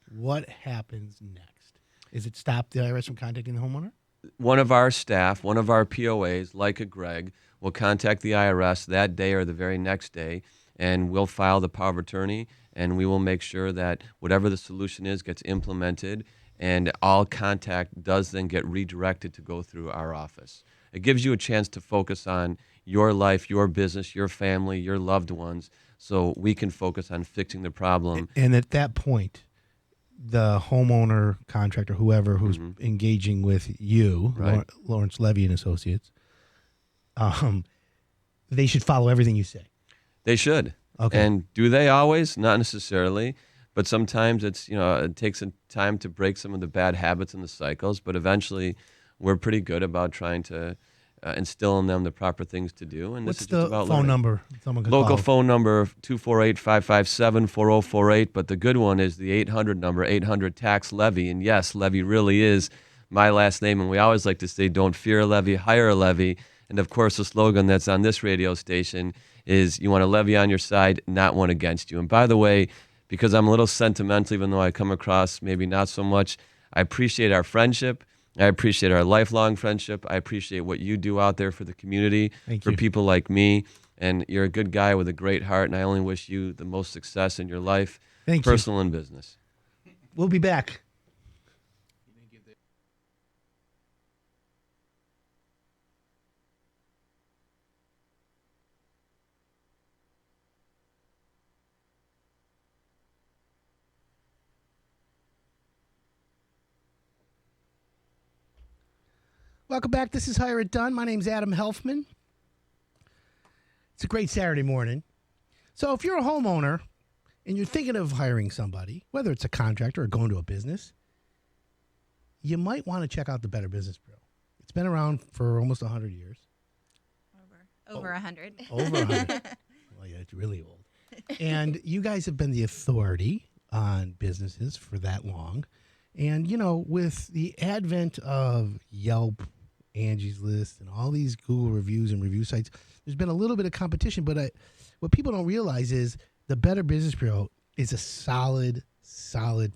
What happens next? Is it stop the IRS from contacting the homeowner? One of our staff, one of our POAs, like a Greg, will contact the IRS that day or the very next day, and we'll file the power of attorney, and we will make sure that whatever the solution is gets implemented, and all contact does then get redirected to go through our office. It gives you a chance to focus on your life, your business, your family, your loved ones, so we can focus on fixing the problem. And at that point, the homeowner, contractor, whoever who's engaging with you, Right. Lawrence Levy and Associates, they should follow everything you say. They should. Okay. And do they always? Not necessarily. But sometimes it takes some time to break some of the bad habits and the cycles. But eventually, we're pretty good about trying to instill in them the proper things to do. And What's this is the just about phone learning. number? Someone can Local call. phone number 248-557-4048. But the good one is the 800 number, 800-TAX-LEVY. And yes, Levy really is my last name. And we always like to say, don't fear a levy, hire a levy. And of course, the slogan that's on this radio station is you want a levy on your side, not one against you. And by the way, because I'm a little sentimental, even though I come across maybe not so much, I appreciate our friendship. I appreciate our lifelong friendship. I appreciate what you do out there for the community, Thank for you. people like me. And you're a good guy with a great heart, and I only wish you the most success in your life, Thank you. personal and business. We'll be back. Welcome back. This is Hire It Done. My name's Adam Helfman. It's a great Saturday morning. So if you're a homeowner and you're thinking of hiring somebody, whether it's a contractor or going to a business, you might want to check out the Better Business Bureau. It's been around for almost 100 years. Over 100. Over 100. Well, yeah, it's really old. And you guys have been the authority on businesses for that long. And, with the advent of Yelp, Angie's List, and all these Google reviews and review sites, there's been a little bit of competition. But what people don't realize is the Better Business Bureau is a solid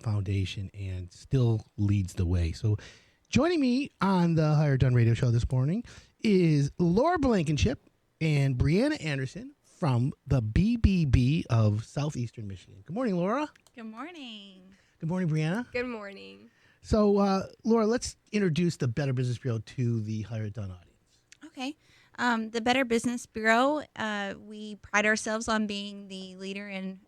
foundation and still leads the way. So joining me on the Higher Done Radio Show this morning is Laura Blankenship and Brianna Anderson from the BBB of Southeastern Michigan. Good morning, Laura. Good morning. Good morning, Brianna. Good morning. So, Laura, let's introduce the Better Business Bureau to the Higher Done audience. Okay. The Better Business Bureau, we pride ourselves on being the leader in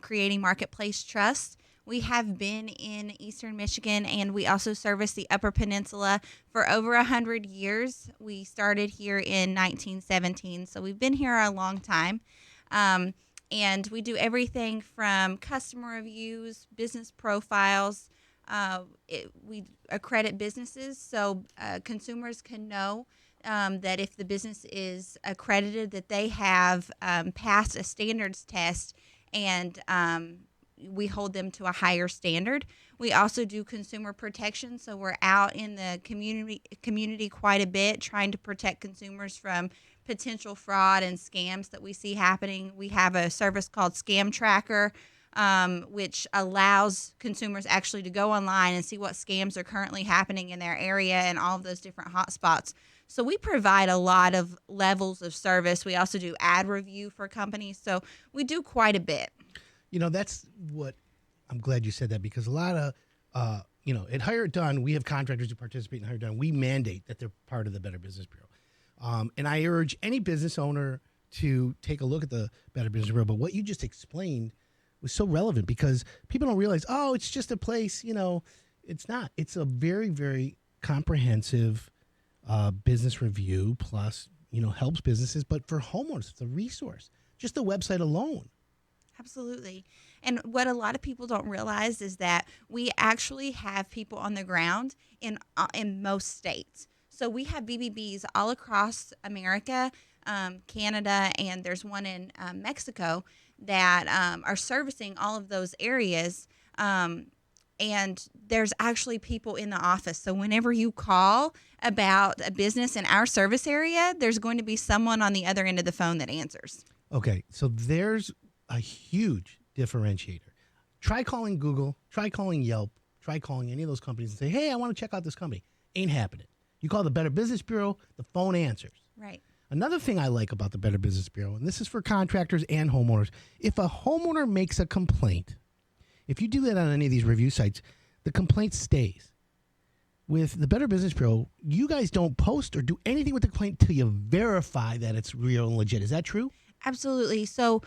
creating marketplace trust. We have been in Eastern Michigan, and we also service the Upper Peninsula for over 100 years. We started here in 1917, so we've been here a long time. And we do everything from customer reviews, business profiles. We accredit businesses so consumers can know that if the business is accredited, that they have passed a standards test, and we hold them to a higher standard. We also do consumer protection, so we're out in the community quite a bit, trying to protect consumers from potential fraud and scams that we see happening. We have a service called Scam Tracker, which allows consumers actually to go online and see what scams are currently happening in their area and all of those different hotspots. So we provide a lot of levels of service. We also do ad review for companies, so we do quite a bit. That's what I'm glad you said that, because a lot of, at Higher Done, we have contractors who participate in Higher Done. We mandate that they're part of the Better Business Bureau. And I urge any business owner to take a look at the Better Business Bureau. But what you just explained was so relevant, because people don't realize, it's just a place, it's not. It's a very, very comprehensive business review, plus, helps businesses. But for homeowners, it's a resource. Just the website alone. Absolutely. And what a lot of people don't realize is that we actually have people on the ground in most states. So we have BBBs all across America, Canada, and there's one in Mexico that are servicing all of those areas. And there's actually people in the office. So whenever you call about a business in our service area, there's going to be someone on the other end of the phone that answers. Okay, so there's a huge differentiator. Try calling Google, try calling Yelp, try calling any of those companies and say, hey, I want to check out this company. Ain't happening. You call the Better Business Bureau, the phone answers. Right. Another thing I like about the Better Business Bureau, and this is for contractors and homeowners, if a homeowner makes a complaint, if you do that on any of these review sites, the complaint stays. With the Better Business Bureau, you guys don't post or do anything with the complaint until you verify that it's real and legit. Is that true? Absolutely. So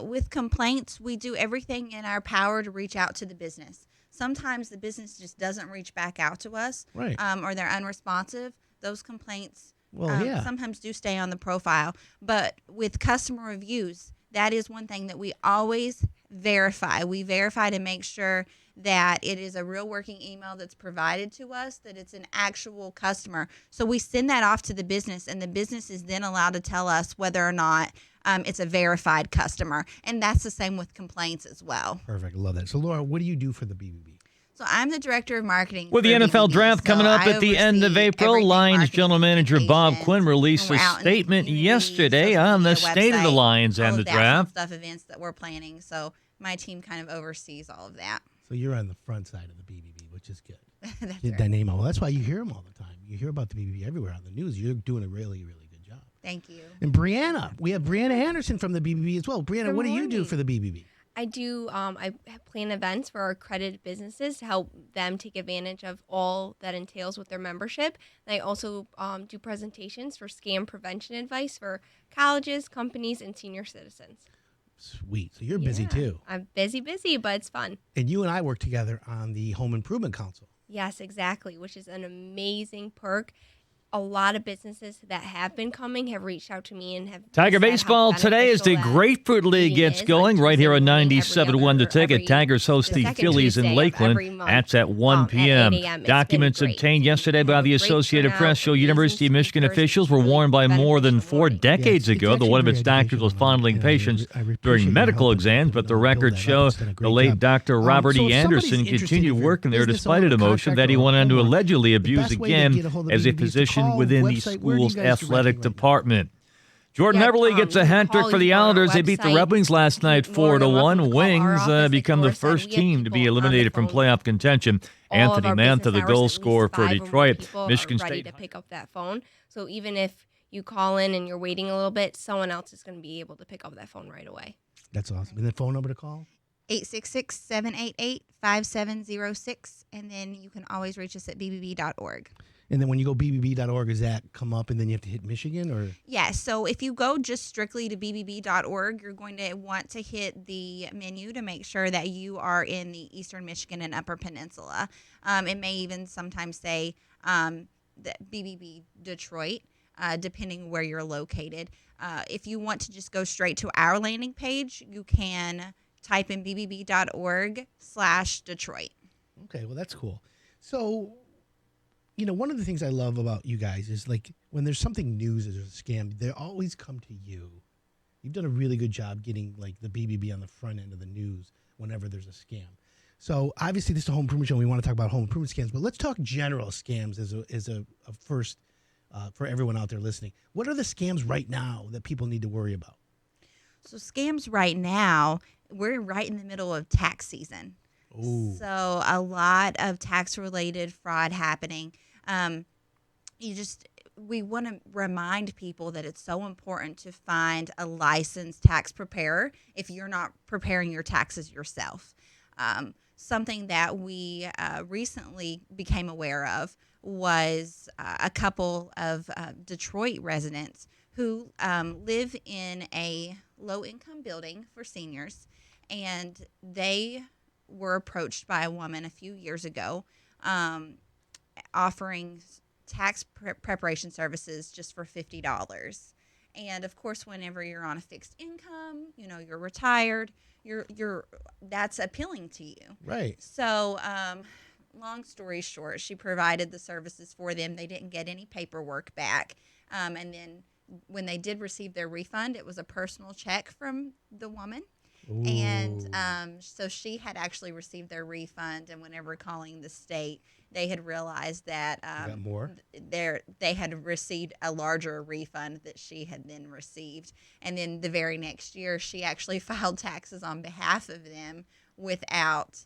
with complaints, we do everything in our power to reach out to the business. Sometimes the business just doesn't reach back out to us, right? Or they're unresponsive. Those complaints sometimes do stay on the profile. But with customer reviews, that is one thing that we always verify. We verify to make sure that it is a real working email that's provided to us, that it's an actual customer. So we send that off to the business, and the business is then allowed to tell us whether or not it's a verified customer. And that's the same with complaints as well. Perfect. Love that. So, Laura, what do you do for the BBB? So I'm the director of marketing. With the NFL draft coming up at the end of April, Lions general manager Bob Quinn released a statement yesterday on the state of the Lions and the draft. Stuff, events that we're planning. So my team kind of oversees all of that. So you're on the front side of the BBB, which is good. That's Get right. that name out. Well, that's why you hear them all the time. You hear about the BBB everywhere on the news. You're doing a really, really good job. Thank you. And Brianna, we have Brianna Anderson from the BBB as well. Brianna, Good what do you do morning. for the BBB? I do. I plan events for our accredited businesses to help them take advantage of all that entails with their membership. And I also do presentations for scam prevention advice for colleges, companies, and senior citizens. Sweet. So you're busy too. I'm busy, but it's fun. And you and I work together on the Home Improvement Council. Yes, exactly, which is an amazing perk. a lot of businesses that have been coming have reached out to me and have Tiger said how baseball today as the beneficial that Grapefruit League meeting gets is, going like right here on Tuesday morning, 97.1 The Ticket. Tigers host the second Phillies in Tuesday of Lakeland. every month, That's at 1 at 8 p.m. a.m. It's been Documents great. obtained yesterday We by have the a great Associated turnout, Press show amazing University of Michigan speakers. officials were It's really warned by more than beneficial 4 morning. decades it's ago that actually one of very its doctors educational, was fondling and patients I appreciate during your medical help in exams, but the build records that up. show It's done a the great late job. Dr. Robert So E. if Anderson somebody's interested, continued if you're a working there business despite a owner, demotion that he contractor, or went on to homeowner, allegedly the abuse best way to again get a hold of as a BBB is to position call within the website. Where do you school's guys direct athletic me right now? department. Jordan Yeah, Everly gets a you can hat trick call for the you on our Islanders. They beat the Red website. Wings last night More than welcome 4-1. to call our Wings office. Like become the Laura said, first we have team to be people on the eliminated from phone playoff contention. all of Anthony our Mantha, business the hours, goal at least scorer for 5 or more Detroit. people Michigan are ready State. to pick up that phone. So even if you call in and you're waiting a little bit, someone else is going to be able to pick up that phone right away. That's awesome. And the phone number to call? 866-788-5706. And then you can always reach us at bbb.org. And then when you go bbb.org, does that come up and then you have to hit Michigan or? Yeah, so if you go just strictly to bbb.org, you're going to want to hit the menu to make sure that you are in the Eastern Michigan and Upper Peninsula. It may even sometimes say the BBB Detroit, depending where you're located. If you want to just go straight to our landing page, you can type in bbb.org/Detroit. Okay, well, that's cool. So, one of the things I love about you guys is like when there's something news as a scam, they always come to you. You've done a really good job getting like the BBB on the front end of the news whenever there's a scam. So obviously this is a home improvement show. And we want to talk about home improvement scams, but let's talk general scams as a first for everyone out there listening. What are the scams right now that people need to worry about? So scams right now, we're right in the middle of tax season. Ooh. So a lot of tax-related fraud happening. We want to remind people that it's so important to find a licensed tax preparer if you're not preparing your taxes yourself. Something that we recently became aware of was a couple of Detroit residents who live in a low-income building for seniors, and they were approached by a woman a few years ago offering tax preparation services just for $50. And of course, whenever you're on a fixed income, you're retired, that's appealing to you. Right. So, long story short, she provided the services for them. They didn't get any paperwork back. And then when they did receive their refund, it was a personal check from the woman. Ooh. And so she had actually received their refund, and whenever calling the state, they had realized that got more? they had received a larger refund that she had then received. And then the very next year, she actually filed taxes on behalf of them without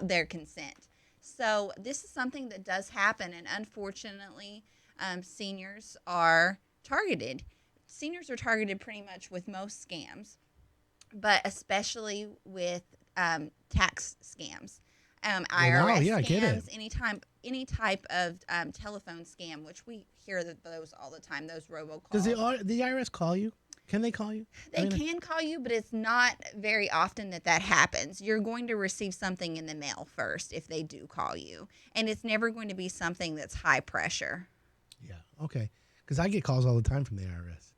their consent. So this is something that does happen, and unfortunately, seniors are targeted. Seniors are targeted pretty much with most scams, but especially with tax scams, IRS yeah, I scams, get it. any type of telephone scam, which we hear those all the time. Those robocalls. Does the IRS call you? Can they call you? They can call you, but it's not very often that happens. You're going to receive something in the mail first if they do call you, and it's never going to be something that's high pressure. Yeah. Okay. Because I get calls all the time from the IRS.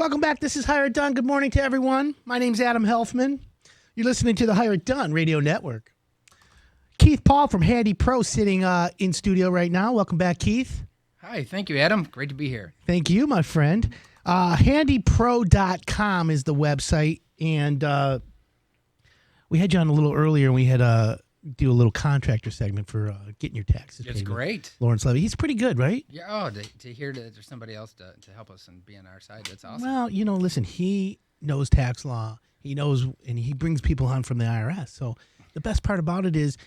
Welcome back. This is Hire It Done. Good morning to everyone. My name's Adam Helfman. You're listening to the Hire It Done Radio Network. Keith Paul from Handypro sitting in studio right now. Welcome back, Keith. Hi, thank you, Adam. Great to be here. Thank you, my friend. Handypro.com is the website, and we had you on a little earlier, and we had do a little contractor segment for getting your taxes paid. It's great. Lawrence Levy. He's pretty good, right? Yeah. Oh, to hear that there's somebody else to help us and be on our side. That's awesome. Well, listen, he knows tax law. He knows, and he brings people on from the IRS. So the best part about it is,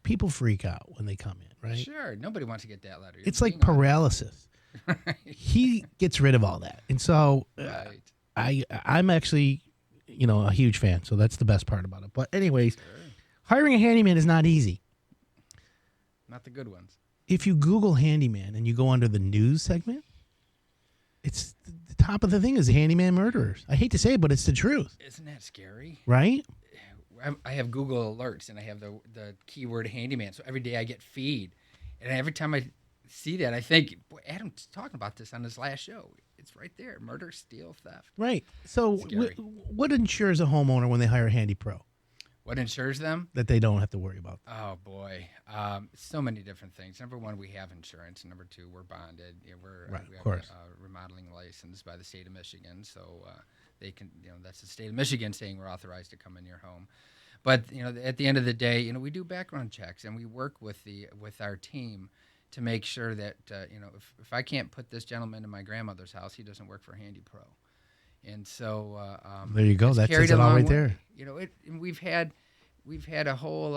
people freak out when they come in, right? Sure. Nobody wants to get that letter. It's like paralysis. Right. He gets rid of all that. And so Right. I'm actually, a huge fan. So that's the best part about it. But anyways, hiring a handyman is not easy. Not the good ones. If you Google handyman and you go under the news segment, it's the top of the thing is handyman murderers. I hate to say it, but it's the truth. Isn't that scary? Right? I have Google alerts, and I have the keyword handyman. So every day I get feed. And every time I see that, I think, boy, Adam's talking about this on his last show. It's right there. Murder, steal, theft. Right. So Scary. what insures a homeowner when they hire a Handypro What insures them? that they don't have to worry about? Oh, boy. So many different things. Number one, we have insurance. Number two, we're bonded. Yeah, Right, we of have course. a remodeling license by the state of Michigan. So they can, that's the state of Michigan saying we're authorized to come in your home. But, at the end of the day, we do background checks, and we work with our team to make sure that, if I can't put this gentleman in my grandmother's house, he doesn't work for Handypro. And so There you go. it's That carried says it a all long right way. there. And we've had a whole,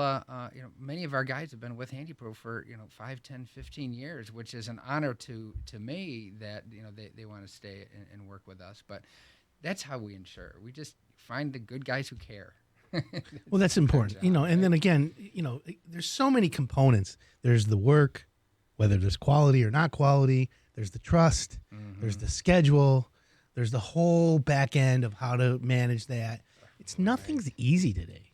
many of our guys have been with Handypro for, 5, 10, 15 years, which is an honor to me that, they want to stay and work with us. But that's how we insure. We just find the good guys who care. Well, that's important. And then again, there's so many components. There's the work, whether there's quality or not quality. There's the trust. Mm-hmm. There's the schedule. There's the whole back end of how to manage that. Nothing's easy today.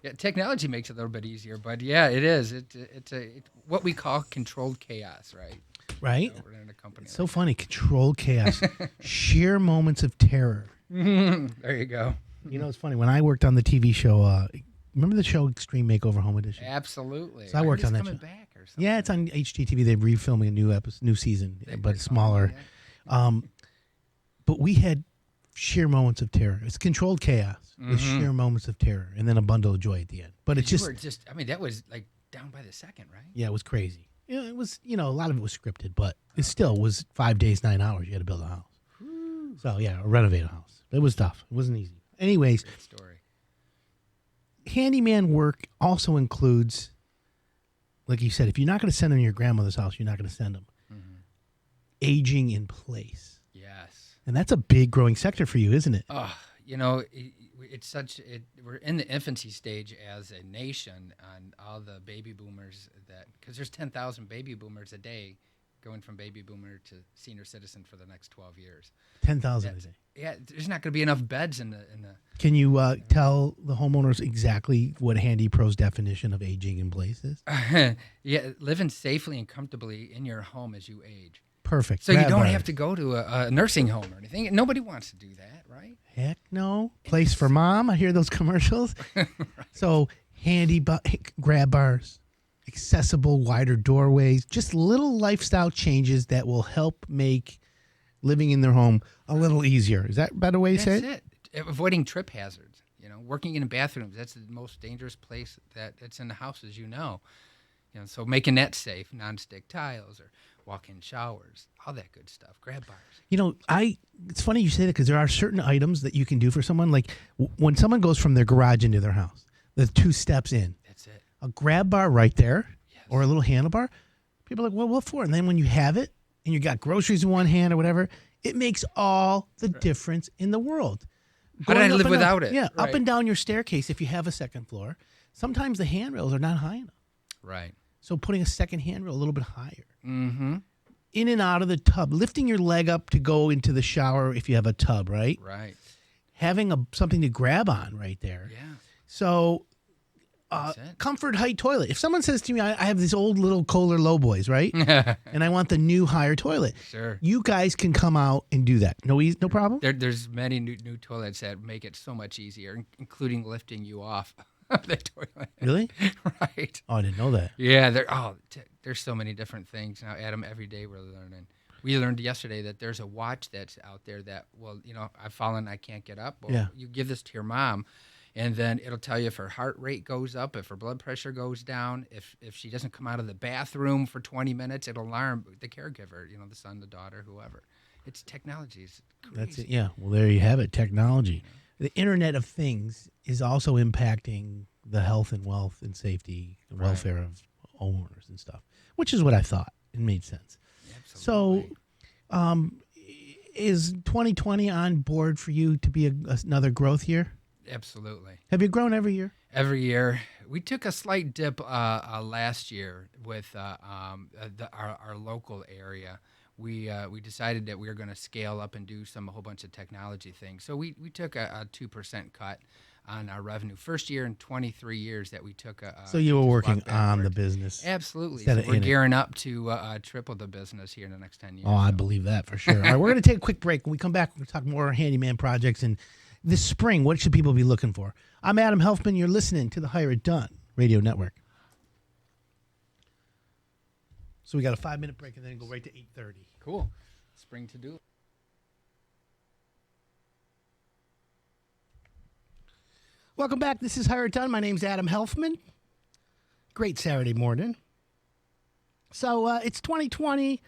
Yeah, technology makes it a little bit easier, but yeah, it is. It's what we call controlled chaos, right? Right? We're in a company. So funny. Controlled chaos. Sheer moments of terror. There you go. It's funny. When I worked on the TV show, remember the show Extreme Makeover Home Edition? Absolutely. So I worked on that coming show. back or something. Yeah, it's on HGTV. They're refilming a new season, but smaller. But we had sheer moments of terror. It's controlled chaos with sheer moments of terror, and then a bundle of joy at the end. But it's just that was like down by the second, right? yeah, it was crazy. It was a lot of it was scripted, but it still was 5 days, 9 hours. You had to build a house. So yeah, or renovate a house. It was tough. It wasn't easy. Anyways, Great story. handyman work also includes, like you said, if you're not going to send them to your grandmother's house, you're not going to send them. Aging in place. Yes. And that's a big growing sector for you, isn't it? Oh, we're in the infancy stage as a nation on all the baby boomers because there's 10,000 baby boomers a day going from baby boomer to senior citizen for the next 12 years. 10,000 a day. Yeah, there's not going to be enough beds in the. Can you tell the homeowners exactly what Handypro's definition of aging in place is? Yeah, living safely and comfortably in your home as you age. Perfect. So you don't have to go to a nursing home or anything. Nobody wants to do that, right? Heck no. Place for mom. I hear those commercials. Right. So grab bars, accessible, wider doorways, just little lifestyle changes that will help make living in their home a little easier. Is that a better way to say it? That's it. Avoiding trip hazards. Working in bathrooms, that's the most dangerous place that's in the house, as you know. So making that safe, nonstick tiles or walk-in showers, all that good stuff. Grab bars. It's funny you say that because there are certain items that you can do for someone. Like when someone goes from their garage into their house, the 2 steps in. That's it. A grab bar right there, Yes. or a little handlebar. People are like, well, what for? And then when you have it and you got groceries in one hand or whatever, it makes all the difference in the world. How did I Going up live and without up, it? Yeah, up Right. and down your staircase if you have a second floor. Sometimes the handrails are not high enough. Right. So putting a second handrail a little bit higher. Mm-hmm. In and out of the tub, lifting your leg up to go into the shower if you have a tub, right? Right. Having something to grab on right there. Yeah. So That's it. comfort height toilet. If someone says to me, I have these old little Kohler low boys, right? And I want the new higher toilet. Sure. You guys can come out and do that. No problem? There's many new toilets that make it so much easier, including lifting you off of the toilet. Really? Right. Oh, I didn't know that. Yeah, there's so many different things now, Adam. Every day we're learning. We learned yesterday that there's a watch that's out there that, well, I've fallen, I can't get up. Well, Yeah. You give this to your mom, and then it'll tell you if her heart rate goes up, if her blood pressure goes down, if she doesn't come out of the bathroom for 20 minutes, it'll alarm the caregiver, the son, the daughter, whoever. It's technology. It's crazy. That's it. Yeah. Well, there you have it. Technology. The Internet of Things is also impacting the health and wealth and safety and welfare of homeowners and stuff, which is what I thought. It made sense. Absolutely. So, is 2020 on board for you to be another growth year? Absolutely. Have you grown every year? Every year. We took a slight dip last year with our local area. We decided that we were going to scale up and do a whole bunch of technology things. So we took a 2% cut on our revenue. First year in 23 years that we took a So you were just working walked on the backward. business. Absolutely. instead So of we're in it. gearing up to triple the business here in the next 10 years. Oh, I So- believe that for sure. All right, we're going to take a quick break. When we come back, we're going to talk more handyman projects. And this spring, what should people be looking for? I'm Adam Helfman. You're listening to the Hire It Done Radio Network. So we got a 5-minute break and then go right to 8:30. Cool. Spring to do. Welcome back. This is Hire It Done. My name's Adam Helfman. Great Saturday morning. So it's 2020.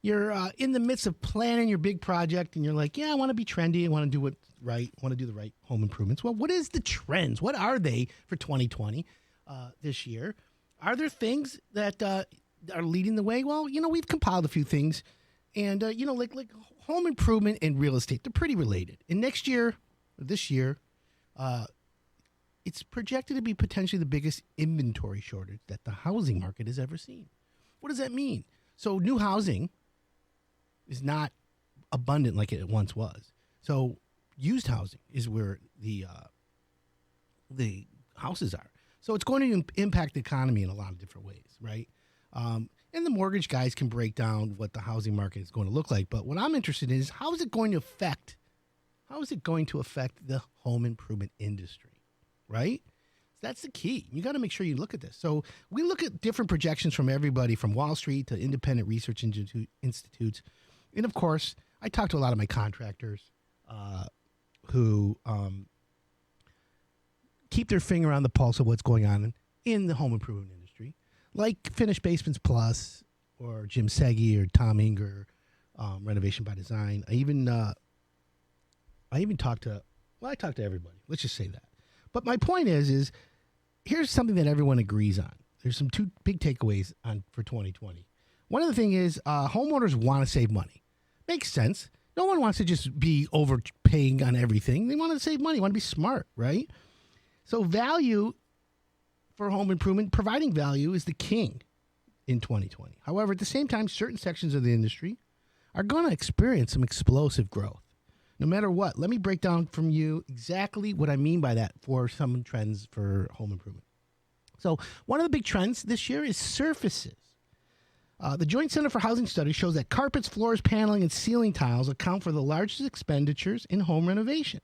You're in the midst of planning your big project, and you're like, yeah, I want to be trendy. I want to do it right. I want to do the right home improvements. Well, what is the trends? What are they for 2020 this year? Are there things that are leading the way? Well, we've compiled a few things. And, like home improvement and real estate, they're pretty related. And this year, it's projected to be potentially the biggest inventory shortage that the housing market has ever seen. What does that mean? So new housing is not abundant like it once was. So used housing is where the houses are. So it's going to impact the economy in a lot of different ways, right? And the mortgage guys can break down what the housing market is going to look like. But what I'm interested in is how is it going to affect the home improvement industry, right? That's the key. You got to make sure you look at this. So we look at different projections from everybody from Wall Street to independent research institutes. And, of course, I talk to a lot of my contractors who keep their finger on the pulse of what's going on in the home improvement industry, like Finished Basements Plus or Jim Segi or Tom Inger, Renovation by Design. I even talk to everybody. Let's just say that. But my point is here's something that everyone agrees on. There's some two big takeaways for 2020. One of the things is homeowners want to save money. Makes sense. No one wants to just be overpaying on everything. They want to save money, want to be smart, right? So value for home improvement, providing value is the king in 2020. However, at the same time, certain sections of the industry are going to experience some explosive growth. No matter what, let me break down from you exactly what I mean by that for some trends for home improvement. So one of the big trends this year is surfaces. The Joint Center for Housing Studies shows that carpets, floors, paneling, and ceiling tiles account for the largest expenditures in home renovation.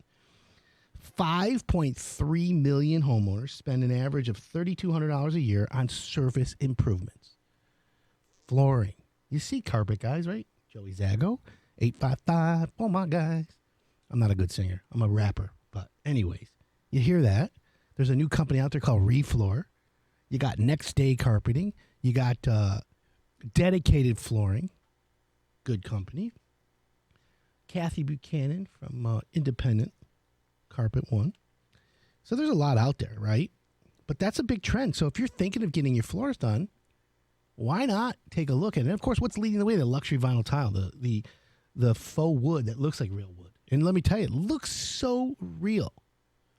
5.3 million homeowners spend an average of $3,200 a year on surface improvements. Flooring. You see carpet guys, right? Joey Zago, 855, oh my guys. I'm not a good singer. I'm a rapper. But anyways, you hear that. There's a new company out there called Refloor. You got Next Day Carpeting. You got Dedicated Flooring. Good company. Kathy Buchanan from Independent Carpet One. So there's a lot out there, right? But that's a big trend. So if you're thinking of getting your floors done, why not take a look at it? And of course, what's leading the way? The luxury vinyl tile, the faux wood that looks like real wood. And let me tell you, it looks so real.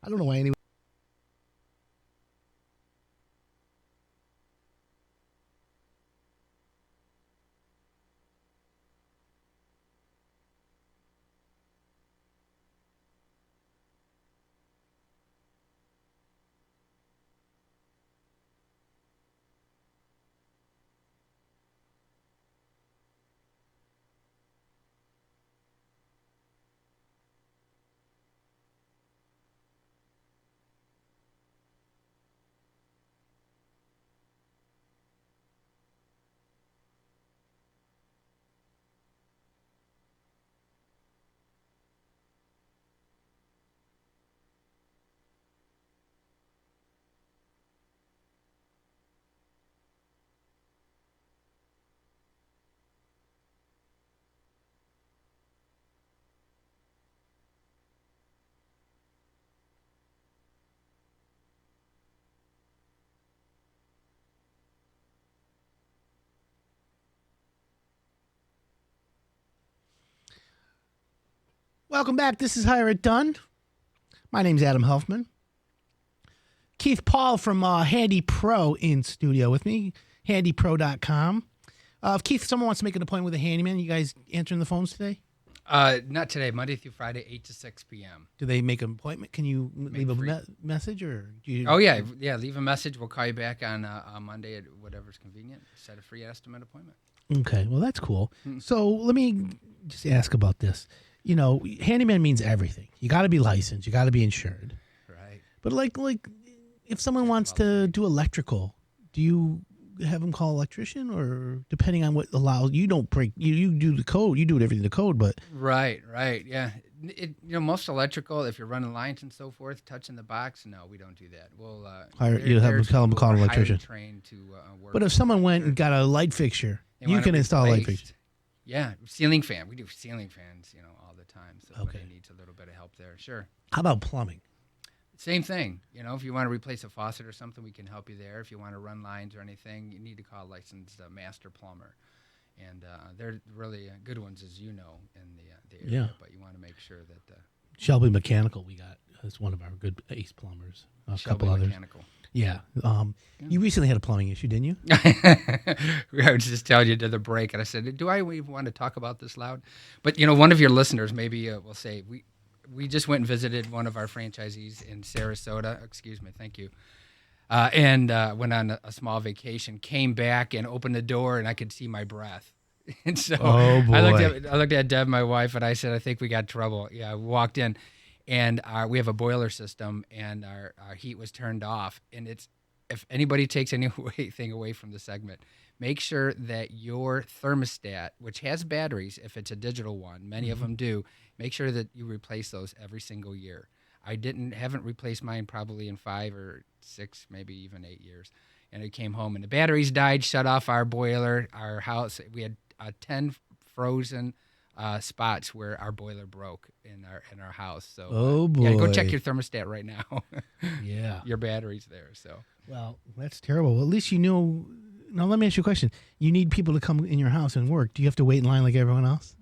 I don't know why anyone. Welcome back. This is Hire It Done. My name's Adam Huffman. Keith Paul from Handypro in studio with me, handypro.com. If Keith, someone wants to make an appointment with a handyman, you guys answering the phones today? Not today, Monday through Friday, 8 to 6 p.m. Do they make an appointment? Can you leave a message? Or do you... Oh, yeah. Yeah, leave a message. We'll call you back on Monday at whatever's convenient. Set a free estimate appointment. Okay, well, that's cool. So let me just ask about this. You know, handyman means everything. You got to be licensed. You got to be insured. Right. But like if someone wants to do electrical, do you have them call an electrician, or depending on what allows you don't break you do the code, you do everything to code, but Right, yeah. Most electrical, if you're running lines and so forth, touching the box, no, we don't do that. We'll you have them tell them to call an electrician. Trained to work. But if someone went and got a light fixture, They you want can it install a light replaced. fixture. Yeah, ceiling fan. We do ceiling fans, all the time. So if Okay. anybody needs a little bit of help there, sure. How about plumbing? Same thing. If you want to replace a faucet or something, we can help you there. If you want to run lines or anything, you need to call a licensed master plumber. And they're really good ones, as you know, in the area. Yeah. But you want to make sure that Shelby Mechanical, we got as one of our good ace plumbers. A Shelby couple others. Mechanical. Yeah. You recently had a plumbing issue, didn't you? I was just telling you to the break, and I said, "Do I even want to talk about this loud?" But one of your listeners maybe will say, "We just went and visited one of our franchisees in Sarasota." Excuse me, thank you. And went on a small vacation. Came back and opened the door, and I could see my breath. And so Oh, boy. I looked at Deb, my wife, and I said, "I think we got trouble." Yeah, we walked in. And we have a boiler system, and our heat was turned off. And if anybody takes anything away from the segment, make sure that your thermostat, which has batteries, if it's a digital one, many of them do, make sure that you replace those every single year. I haven't replaced mine probably in 5 or 6, maybe even 8 years. And I came home, and the batteries died, shut off our boiler, our house. We had 10 frozen spots where our boiler broke in our house. So Oh, yeah, go boy. check your thermostat right now. Yeah. Your battery's there. So Well, that's terrible. Well, at least you know. Now, let me ask you a question. You need people to come in your house and work. Do you have to wait in line like everyone else?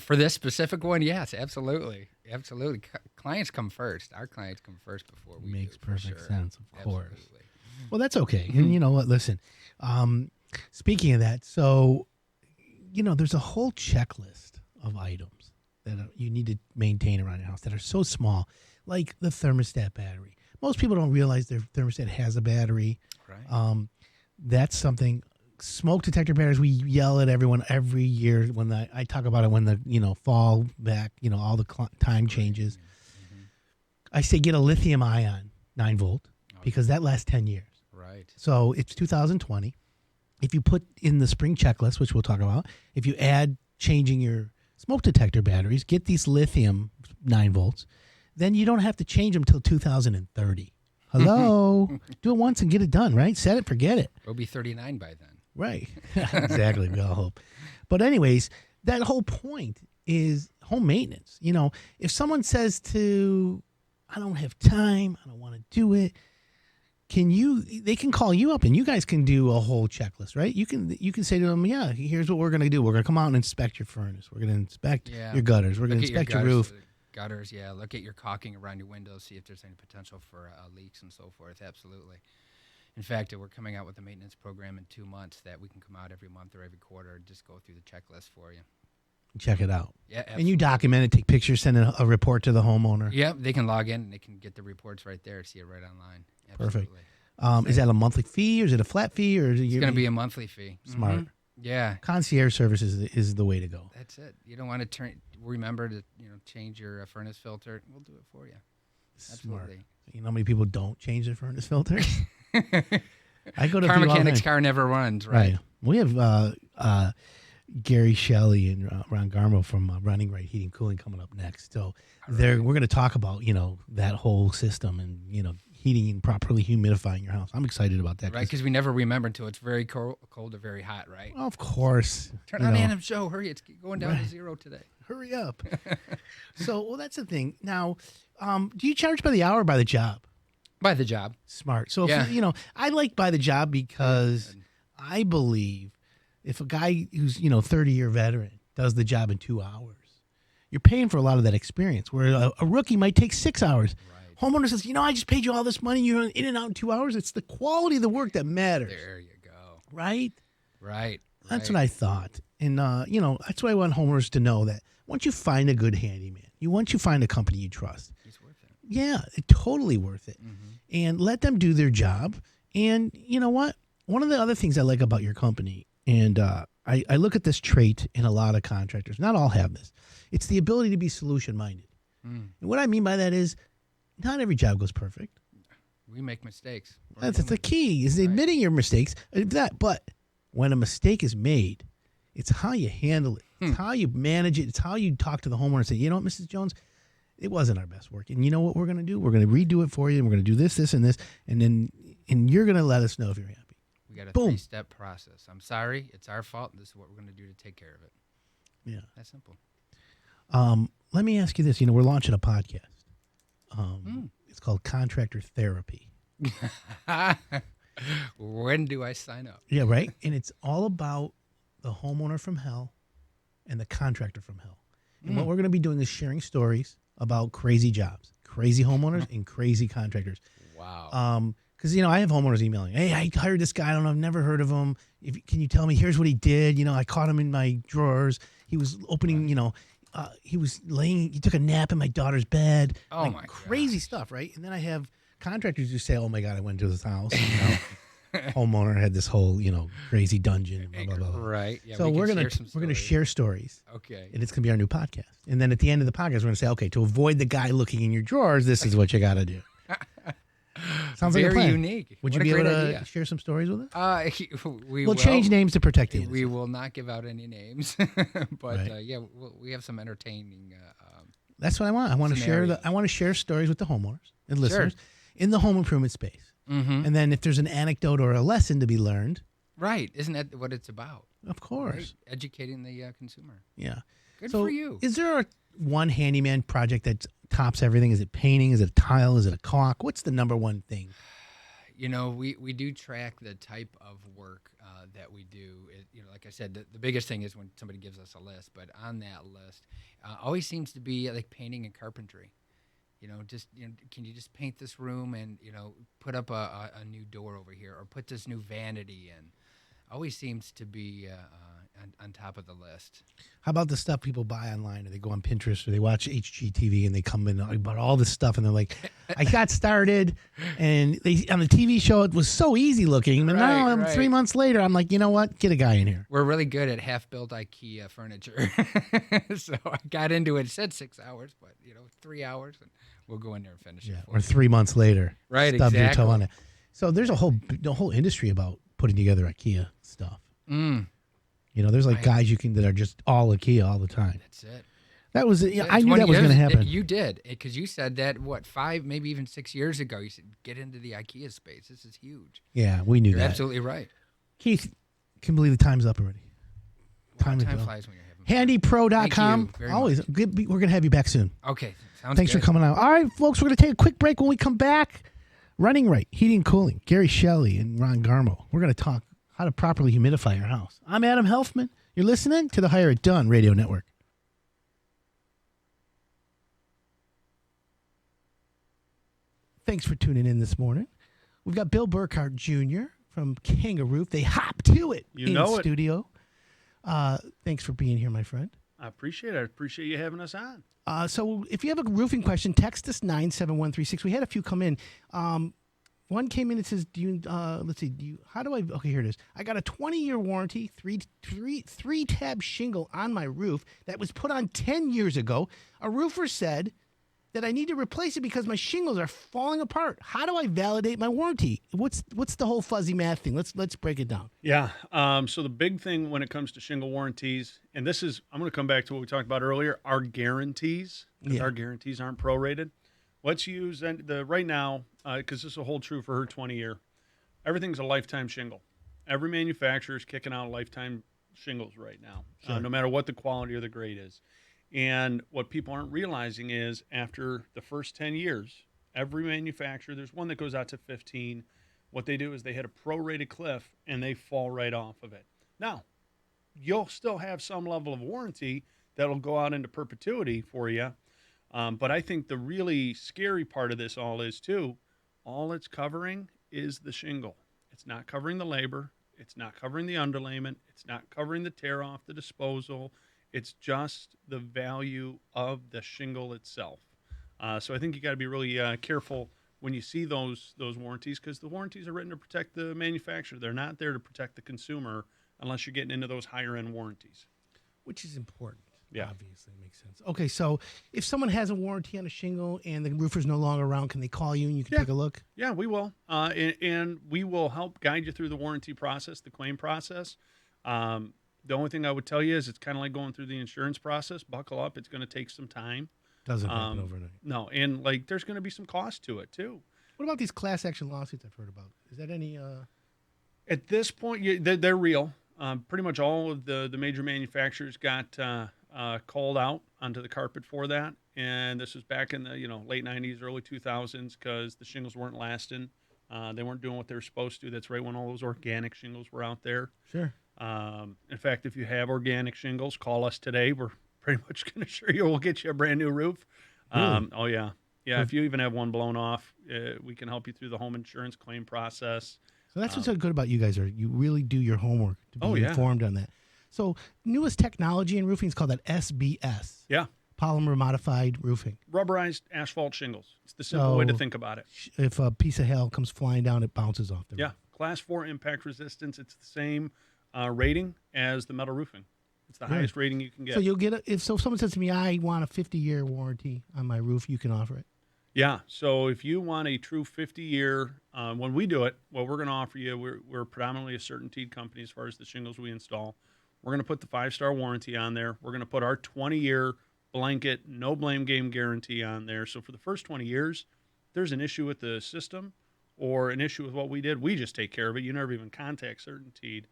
for this specific one, yes, absolutely. Clients come first. Our clients come first before we Makes do, for perfect sure. sense, of course. Absolutely. Well, that's okay. And you know what? Listen, speaking of that, so, there's a whole checklist of items that you need to maintain around your house that are so small, like the thermostat battery. Most people don't realize their thermostat has a battery. Right. That's something. Smoke detector batteries, we yell at everyone every year when I talk about it when the fall back, all the time changes. Mm-hmm. I say get a lithium ion 9-volt because that lasts 10 years. Right. So it's 2020. If you put in the spring checklist, which we'll talk about, if you add changing your smoke detector batteries, get these lithium 9 volts, then you don't have to change them till 2030. Hello? Do it once and get it done, right? Set it, forget it. We'll be 39 by then. Right. Exactly. We all hope. But anyways, that whole point is home maintenance. If someone says I don't have time, I don't want to do it, they can call you up and you guys can do a whole checklist, right? You can say to them, yeah, here's what we're going to do. We're going to come out and inspect your furnace. We're going to inspect your gutters. We're going to inspect your roof. Gutters, yeah. Look at your caulking around your windows, see if there's any potential for leaks and so forth. Absolutely. In fact, we're coming out with a maintenance program in 2 months that we can come out every month or every quarter and just go through the checklist for you. Check it out. Yeah, absolutely. And you document it, take pictures, send a report to the homeowner. Yeah, they can log in and they can get the reports right there, see it right online. Absolutely. Perfect. Is that a monthly fee or is it a flat fee? Or It's going to be a monthly fee. Smart. Mhm. Yeah. Concierge service is the way to go. That's it. You don't want to remember to change your furnace filter. We'll do it for you. Smart. Absolutely. You know how many people don't change their furnace filter? I go to car people all the mechanic's time. car never runs, right? We have Gary Shelley and Ron Garmo from Running Right Heating Cooling coming up next. So we're going to talk about that whole system and heating and properly humidifying your house. I'm excited about that. Right, because we never remember until it's very cold or very hot, right? Of course. Turn on Adam's show. Hurry, it's going down to 0 today. Hurry up. That's the thing. Now, do you charge by the hour or by the job? By the job. Smart. So, Yeah. if, I like by the job because I believe if a guy who's, 30-year veteran does the job in 2 hours, You're paying for a lot of that experience, where a rookie might take 6 hours. Homeowner says, I just paid you all this money. You're in and out in 2 hours. It's the quality of the work that matters. There you go. Right? Right. That's what I thought. And, that's why I want homeowners to know that once you find a good handyman, once you find a company you trust. It's worth it. Yeah, it's totally worth it. And let them do their job. And you know what? One of the other things I like about your company, and I look at this trait in a lot of contractors. Not all have this. It's the ability to be solution-minded. And what I mean by that is, not every job goes perfect. We make mistakes. That's the key, is admitting your mistakes. But when a mistake is made, it's how you handle it. It's how you manage it. It's how you talk to the homeowner and say, you know what, Mrs. Jones, it wasn't our best work. And you know what we're going to do? We're going to redo it for you, and we're going to do this, this, and this. And you're going to let us know if you're happy. We got a Boom. 3-step process. I'm sorry. It's our fault. This is what we're going to do to take care of it. Yeah. That's simple. Let me ask you this. We're launching a podcast. It's called Contractor Therapy. When do I sign up? Yeah, right? And it's all about the homeowner from hell and the contractor from hell. And what we're going to be doing is sharing stories about crazy jobs, crazy homeowners, and crazy contractors. Wow. Because, I have homeowners emailing, hey, I hired this guy. I don't know. I've never heard of him. Can you tell me, here's what he did. I caught him in my drawers. He was opening, he took a nap in my daughter's bed. Oh, my crazy stuff, right? And then I have contractors who say, oh, my God, I went to his house. Homeowner had this whole, crazy dungeon. Blah, blah, blah. Right. Yeah, so we're gonna share stories. Okay. And it's gonna be our new podcast. And then at the end of the podcast, we're gonna say, okay, to avoid the guy looking in your drawers, this is what you got to do. Sounds like a plan. Very unique. Would you What a be able great to idea. share some stories with us? We'll change names to protect the innocent. We will not give out any names, but Right. we have some entertaining. That's what I want. I want to share I want to share stories with the homeowners and listeners in the home improvement space. And then if there's an anecdote or a lesson to be learned, right? Isn't that what it's about? Of course, right? Educating the consumer. Yeah. Good so for you. Is there one handyman project that tops everything? Is it painting? Is it a tile? Is it a caulk? What's the number one thing? We do track the type of work that we do. Like I said, the biggest thing is when somebody gives us a list, but on that list always seems to be like painting and carpentry. Can you just paint this room and, put up a new door over here or put this new vanity in? Always seems to be on top of the list. How about the stuff people buy online, or they go on Pinterest, or they watch HGTV and they come in about all this stuff and they're like, I got started and on the TV show it was so easy looking, but now 3 months later I'm like, you know what? Get a guy in here. We're really good at half-built IKEA furniture. So I got into it. It said 6 hours, but 3 hours and we'll go in there and finish it. Or 3 months later. Right, Stub your exactly. toe on it. So there's a whole industry about putting together IKEA stuff. There's guys that are just all IKEA all the time. That's it. That was I knew that was going to happen. You did, because you said that 5, maybe even 6 years ago. You said get into the IKEA space. This is huge. Yeah, we knew You're that. absolutely right. Keith, can believe the time's up already. Time flies when you're having fun. Handypro.com. Thank you very Always much. good. We're going to have you back soon. Okay, sounds Thanks good. for coming out. All right, folks, we're going to take a quick break. When we come back, Running Right, Heating and Cooling, Gary Shelley and Ron Garmo. We're going to talk how to properly humidify your house. I'm Adam Helfman. You're listening to the Hire It Done Radio Network. Thanks for tuning in this morning. We've got Bill Burkhart Jr. from Kangaroo. They hop to it studio. Thanks for being here, my friend. I appreciate it. I appreciate you having us on. So if you have a roofing question, text us 97136. We had a few come in. One came in and says, okay, here it is. I got a 20-year warranty, three tab shingle on my roof that was put on 10 years ago. A roofer said that I need to replace it because my shingles are falling apart. How do I validate my warranty? What's the whole fuzzy math thing? Let's break it down. Yeah. So the big thing when it comes to shingle warranties, and I'm going to come back to what we talked about earlier, our guarantees, because our guarantees aren't prorated. Let's use right now, because this will hold true for her 20-year. Everything's a lifetime shingle. Every manufacturer is kicking out lifetime shingles right now, no matter what the quality or the grade is. And what people aren't realizing is after the first 10 years, every manufacturer, there's one that goes out to 15. What they do is they hit a prorated cliff and they fall right off of it. Now, you'll still have some level of warranty. that'll go out into perpetuity for you. But I think the really scary part of this all is, too, all it's covering is the shingle. It's not covering the labor. It's not covering the underlayment. It's not covering the tear off, the disposal. It's just the value of the shingle itself. So I think you got to be really careful when you see those warranties, because the warranties are written to protect the manufacturer. They're not there to protect the consumer unless you're getting into those higher end warranties. Which is important. Yeah. Obviously, makes sense. Okay, so if someone has a warranty on a shingle and the roofer's no longer around, can they call you and you can take a look? Yeah, we will. And we will help guide you through the warranty process, the claim process. The only thing I would tell you is it's kind of like going through the insurance process. Buckle up. It's going to take some time. Doesn't happen overnight. No, and like there's going to be some cost to it, too. What about these class action lawsuits I've heard about? Is that any... At this point, they're real. Pretty much all of the major manufacturers got... called out onto the carpet for that, and this was back in the late 90s, early 2000s, because the shingles weren't lasting. They weren't doing what they were supposed to. That's right when all those organic shingles were out there. Sure. In fact, if you have organic shingles, call us today. We're pretty much going to assure you we'll get you a brand new roof. Really? Oh yeah. If you even have one blown off, we can help you through the home insurance claim process. So that's what's so good about you guys, you really do your homework to be informed on that. So newest technology in roofing is called that SBS. Yeah. Polymer modified roofing. Rubberized asphalt shingles. It's the simple way to think about it. If a piece of hail comes flying down, it bounces off the roof. Class 4 impact resistance. It's the same rating as the metal roofing. It's the highest rating you can get. So you'll get if someone says to me, I want a 50-year warranty on my roof, you can offer it. Yeah. So if you want a true 50-year, when we do it, what we're going to offer you, we're predominantly a certainteed company as far as the shingles we install. We're going to put the 5-star warranty on there. We're going to put our 20-year blanket, no blame game guarantee on there. So for the first 20 years, if there's an issue with the system or an issue with what we did, we just take care of it. You never even contact certainteed.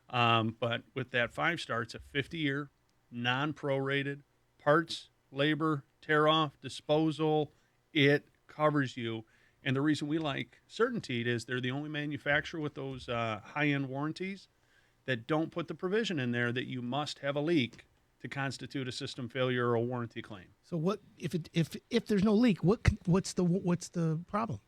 But with that 5-star, it's a 50-year, non-prorated, parts, labor, tear-off, disposal. It covers you. And the reason we like certainteed is they're the only manufacturer with those high-end warranties that don't put the provision in there that you must have a leak to constitute a system failure or a warranty claim. So what if there's no leak? What's the problem?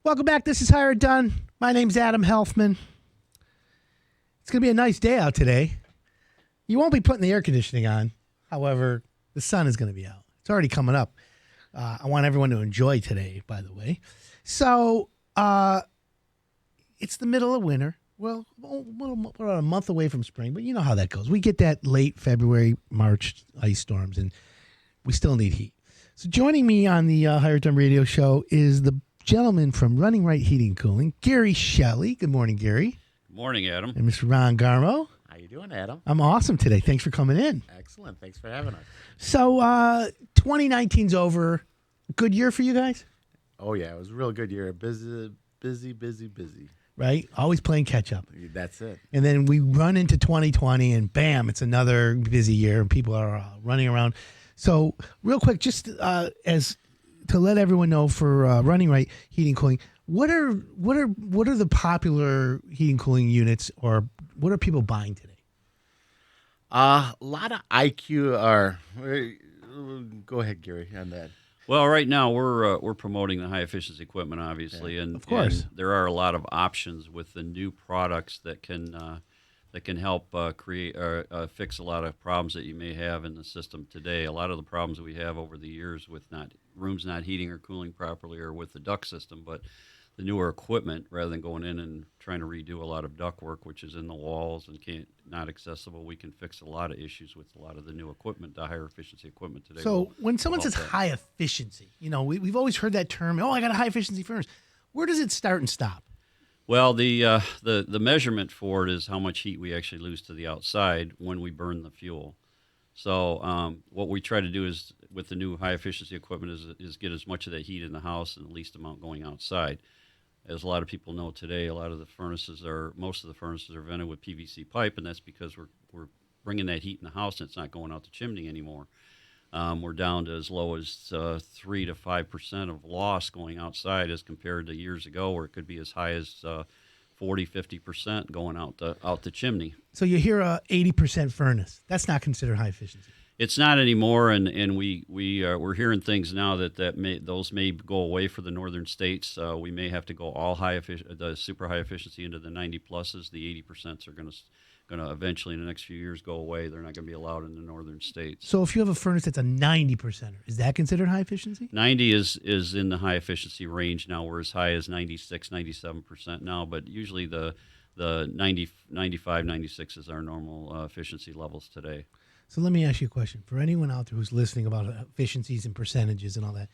Welcome back. This is Hired Done. My name's Adam Helfman. It's going to be a nice day out today. You won't be putting the air conditioning on. However, the sun is going to be out. It's already coming up. I want everyone to enjoy today, by the way. So it's the middle of winter. Well, we're a month away from spring, but you know how that goes. We get that late February, March ice storms, and we still need heat. So joining me on the Hired Done radio show is the gentleman from Running Right Heating and Cooling, Gary Shelley. Good morning, Gary. Good morning, Adam. And Mr. Ron Garmo. How you doing, Adam? I'm awesome today. Thanks for coming in. Excellent. Thanks for having us. So 2019's over. Good year for you guys? Oh, yeah. It was a real good year. Busy. Right? Always playing catch up. That's it. And then we run into 2020 and bam, it's another busy year and people are running around. So real quick, just as to let everyone know for Running Right Heating and Cooling, what are the popular heating and cooling units, or what are people buying today? A lot of IQ are. Go ahead, Gary, on that. Well, right now we're promoting the high efficiency equipment, obviously, and of course, and there are a lot of options with the new products that can help create or fix a lot of problems that you may have in the system today. A lot of the problems we have over the years with rooms not heating or cooling properly, or with the duct system, but the newer equipment, rather than going in and trying to redo a lot of duct work, which is in the walls and not accessible, we can fix a lot of issues with a lot of the new equipment, the higher efficiency equipment today. So when someone says high efficiency, we've always heard that term. Oh, I got a high efficiency furnace. Where does it start and stop? Well, the measurement for it is how much heat we actually lose to the outside when we burn the fuel. So what we try to do is with the new high efficiency equipment is get as much of that heat in the house and the least amount going outside. As a lot of people know today, most of the furnaces are vented with PVC pipe, and that's because we're bringing that heat in the house and it's not going out the chimney anymore. We're down to as low as 3 to 5% of loss going outside as compared to years ago where it could be as high as 40, 50% going out the chimney. So you hear a 80% furnace. That's not considered high efficiency. It's not anymore, and we're hearing things now those may go away for the northern states. We may have to go all the super high efficiency into the 90 pluses. The 80% are going to eventually in the next few years go away. They're not going to be allowed in the northern states. So if you have a furnace that's a 90%, is that considered high efficiency? 90 is in the high efficiency range now. We're as high as 96, 97% now, but usually the 90, 95, 96 is our normal efficiency levels today. So let me ask you a question. For anyone out there who's listening about efficiencies and percentages and all that,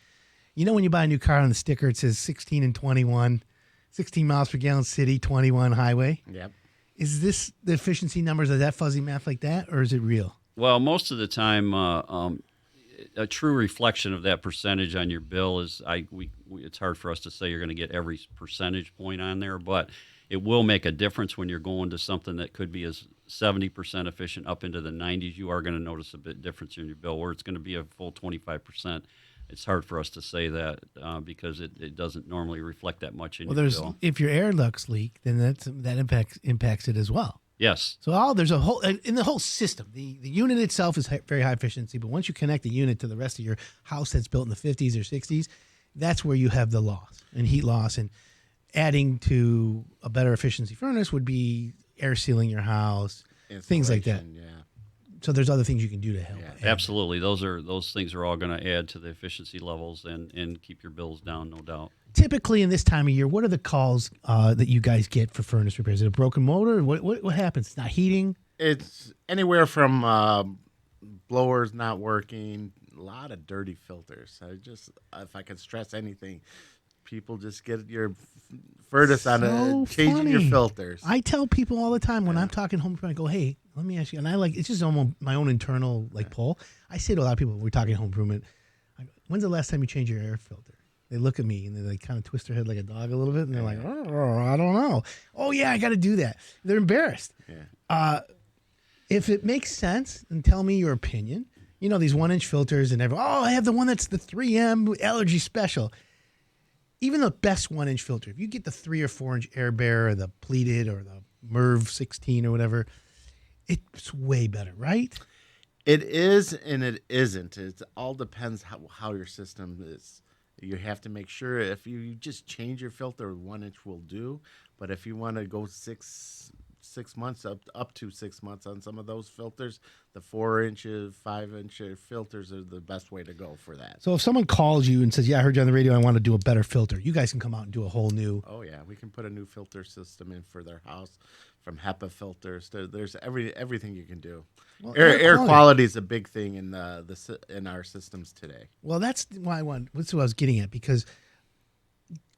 you know when you buy a new car on the sticker, it says 16 and 21, 16 miles per gallon city, 21 highway? Yep. Is this the efficiency numbers? Is that fuzzy math like that, or is it real? Well, most of the time, a true reflection of that percentage on your bill is it's hard for us to say you're going to get every percentage point on there, but it will make a difference when you're going to something that could be as 70% efficient up into the 90s. You are going to notice a bit difference in your bill. Where it's going to be a full 25%, it's hard for us to say that because it doesn't normally reflect that much in your bill. If your air ducts leak, then that impacts it as well. Yes. So there's a whole in the whole system. The unit itself is very high efficiency, but once you connect the unit to the rest of your house that's built in the 50s or 60s, that's where you have the loss and heat loss. And adding to a better efficiency furnace would be air sealing your house, things like that. Yeah. So there's other things you can do to help. Yeah, absolutely. Those things are all going to add to the efficiency levels and keep your bills down, no doubt. Typically in this time of year, what are the calls that you guys get for furnace repairs? Is it a broken motor? What happens? It's not heating? It's anywhere from blowers not working, a lot of dirty filters. If I could stress anything, people just get your furnace changing your filters. I tell people all the time when I'm talking home, I go, hey, let me ask you, and it's just almost my own internal poll. I say to a lot of people, we're talking home improvement, when's the last time you changed your air filter? They look at me and they kind of twist their head like a dog a little bit, and they're like, oh, I don't know. Oh, yeah, I got to do that. They're embarrassed. Yeah. If it makes sense, then tell me your opinion. You know, these 1-inch filters and I have the one that's the 3M allergy special. Even the best 1-inch filter, if you get the 3 or 4-inch Air Bear or the pleated or the Merv 16 or whatever, it's way better, right? It is and it isn't. It all depends how your system is. You have to make sure if you just change your filter, 1-inch will do. But if you want to go 6 months up to 6 months on some of those filters, the 4-inch, 5-inch filters are the best way to go for that. So if someone calls you and says, yeah, I heard you on the radio, I want to do a better filter, you guys can come out and do a whole new. Oh yeah, we can put a new filter system in for their house, from HEPA filters. There's everything you can do. Well, air quality is a big thing in our systems today. Well, that's what I was getting at, because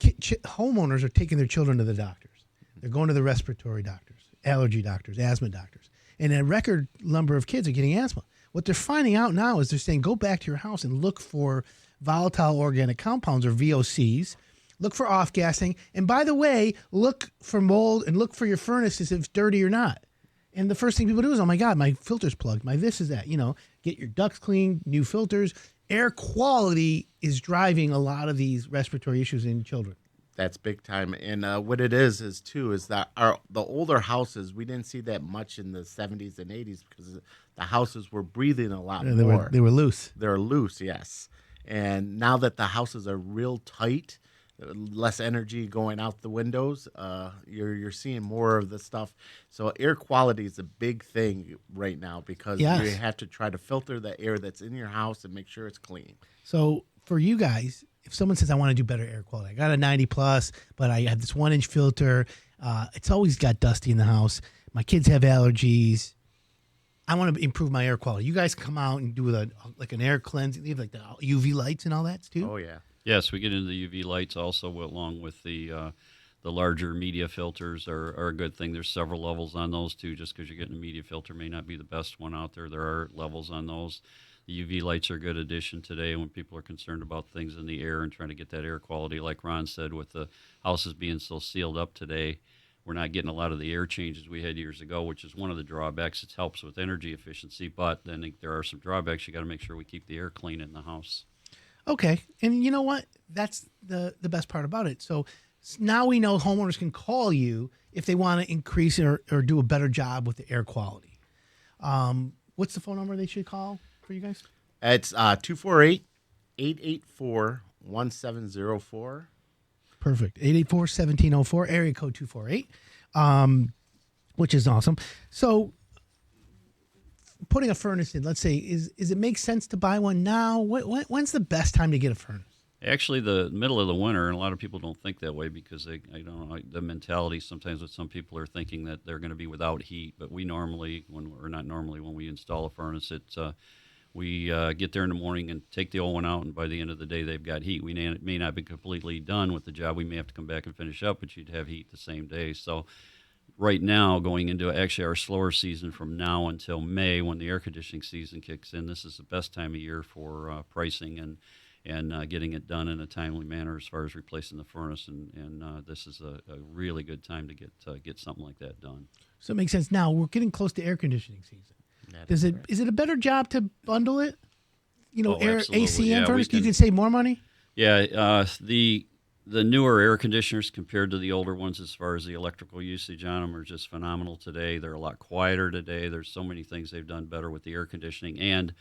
homeowners are taking their children to the doctors. They're going to the respiratory doctors, allergy doctors, asthma doctors. And a record number of kids are getting asthma. What they're finding out now is they're saying, go back to your house and look for volatile organic compounds, or VOCs. Look for off-gassing. And by the way, look for mold and look for your furnaces if it's dirty or not. And the first thing people do is, oh, my God, my filter's plugged. My this is that. Get your ducts cleaned, new filters. Air quality is driving a lot of these respiratory issues in children. That's big time. And what it is that the older houses, we didn't see that much in the 70s and 80s because the houses were breathing a lot more. They were loose. They're loose, yes. And now that the houses are real tight, less energy going out the windows, you're seeing more of the stuff. So air quality is a big thing right now because you have to try to filter the air that's in your house and make sure it's clean. So for you guys, if someone says, I want to do better air quality, I got a 90 plus, but I have this 1-inch filter. It's always got dusty in the house. My kids have allergies. I want to improve my air quality. You guys come out and do like an air cleansing. You have like the UV lights and all that too? Oh, yeah. Yes, we get into the UV lights also along with the The larger media filters are a good thing. There's several levels on those too. Just because you're getting a media filter may not be the best one out there. There are levels on those. The UV lights are a good addition today when people are concerned about things in the air and trying to get that air quality. Like Ron said, with the houses being so sealed up today, we're not getting a lot of the air changes we had years ago, which is one of the drawbacks. It helps with energy efficiency, but then there are some drawbacks. You got to make sure we keep the air clean in the house. Okay. And you know what? That's the best part about it. So now we know homeowners can call you if they want to increase or do a better job with the air quality. What's the phone number they should call for you guys? It's 248-884-1704. Perfect. 884-1704, area code 248, which is awesome. So putting a furnace in, let's say, is it make sense to buy one now? When's the best time to get a furnace? Actually, the middle of the winter, and a lot of people don't think that way because I don't know, the mentality sometimes with some people are thinking that they're going to be without heat. But we normally, when we install a furnace, we get there in the morning and take the old one out, and by the end of the day, they've got heat. We may not be completely done with the job. We may have to come back and finish up, but you'd have heat the same day. So right now, going into actually our slower season from now until May, when the air conditioning season kicks in, this is the best time of year for pricing and getting it done in a timely manner as far as replacing the furnace. And this is a really good time to get something like that done. So it makes sense. Now, we're getting close to air conditioning season. Is it a better job to bundle it? Air absolutely. AC and furnace? You can save more money? Yeah, the newer air conditioners compared to the older ones as far as the electrical usage on them are just phenomenal today. They're a lot quieter today. There's so many things they've done better with the air conditioning, and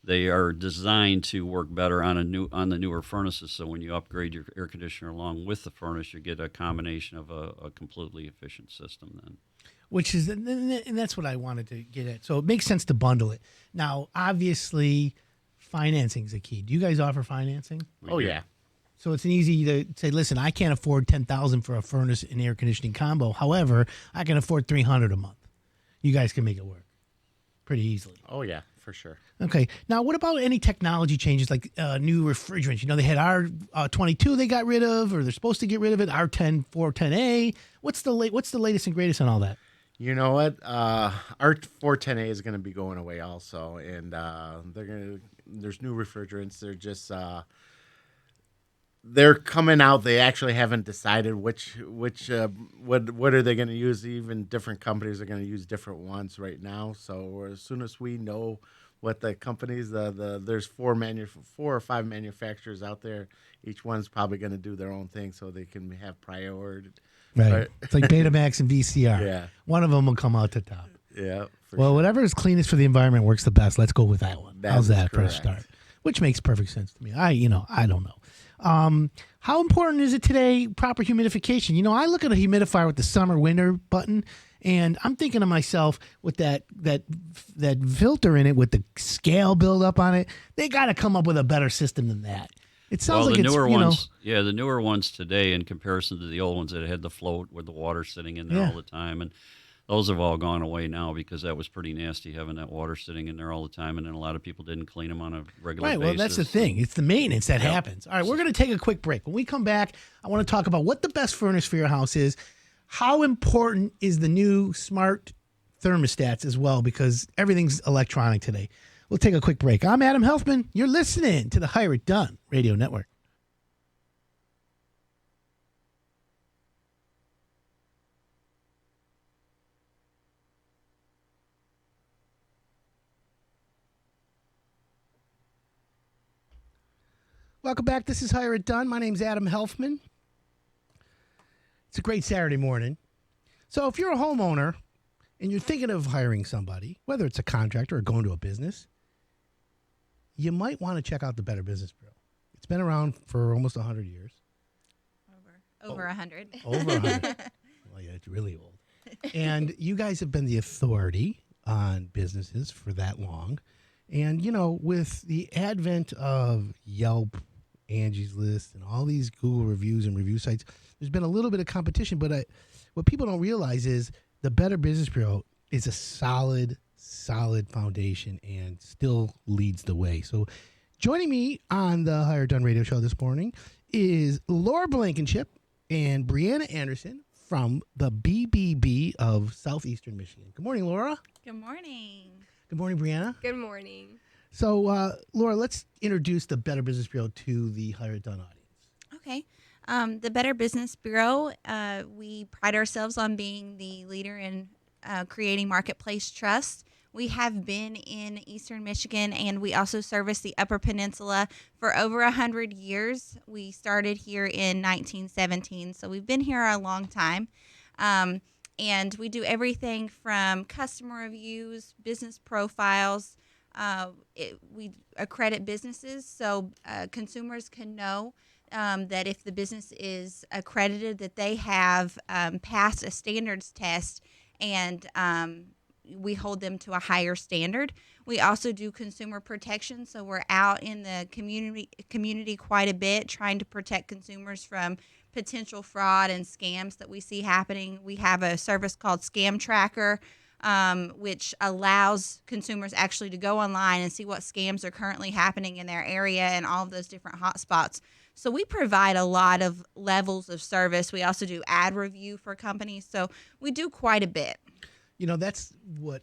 they are designed to work better on the newer furnaces. So when you upgrade your air conditioner along with the furnace, you get a combination of a completely efficient system then. And that's what I wanted to get at. So it makes sense to bundle it. Now, obviously, financing is a key. Do you guys offer financing? Yeah. So it's easy to say, listen, I can't afford $10,000 for a furnace and air conditioning combo. However, I can afford $300 a month. You guys can make it work pretty easily. Oh, yeah, for sure. Okay. Now, what about any technology changes like new refrigerants? They had R22 they got rid of, or they're supposed to get rid of it, R10 410A. What's the latest and greatest on all that? You know what? R410A is going to be going away also, and there's new refrigerants. They're just they're coming out. They actually haven't decided what are they going to use. Even different companies are going to use different ones right now. So as soon as we know what the companies, there's four or five manufacturers out there. Each one's probably going to do their own thing, so they can have priority. Right. It's like Betamax and VCR. Yeah. One of them will come out to top. Yeah. Well, whatever is cleanest for the environment works the best. Let's go with that one. How's that for a correct. start? Which makes perfect sense to me. I don't know. How important is it today, proper humidification? I look at a humidifier with the summer-winter button, and I'm thinking to myself, with that filter in it, with the scale buildup on it, they got to come up with a better system than that. It sounds like the it's, newer ones. Yeah, the newer ones today, in comparison to the old ones that had the float with the water sitting in there all the time, and those have all gone away now because that was pretty nasty having that water sitting in there all the time, and then a lot of people didn't clean them on a regular basis. Right, well, that's the thing. It's the maintenance that happens. All right, we're going to take a quick break. When we come back, I want to talk about what the best furnace for your house is. How important is the new smart thermostats as well, because everything's electronic today. We'll take a quick break. I'm Adam Helfman. You're listening to the Hire It Done Radio Network. Welcome back. This is Hire It Done. My name's Adam Helfman. It's a great Saturday morning. So if you're a homeowner and you're thinking of hiring somebody, whether it's a contractor or going to a business, you might want to check out the Better Business Bureau. It's been around for almost 100 years. Over 100. Over 100. Well, yeah, it's really old. And you guys have been the authority on businesses for that long. And, with the advent of Yelp, Angie's List, and all these Google reviews and review sites, there's been a little bit of competition. But what people don't realize is the Better Business Bureau is a solid foundation and still leads the way. So joining me on the Hire Done Radio Show this morning is Laura Blankenship, and Brianna Anderson from the BBB of Southeastern Michigan. Good morning, Laura. Good morning. Good morning, Brianna. Good morning. So, Laura, let's introduce the Better Business Bureau to the Hire It Done audience. Okay. The Better Business Bureau, we pride ourselves on being the leader in creating marketplace trust. We have been in Eastern Michigan, and we also service the Upper Peninsula for over 100 years. We started here in 1917, so we've been here a long time. And we do everything from customer reviews, business profiles. We accredit businesses so consumers can know that if the business is accredited, that they have passed a standards test, and we hold them to a higher standard. We also do consumer protection, so we're out in the community quite a bit, trying to protect consumers from potential fraud and scams that we see happening. We have a service called Scam Tracker, which allows consumers actually to go online and see what scams are currently happening in their area and all of those different hotspots. So we provide a lot of levels of service. We also do ad review for companies. So we do quite a bit. That's what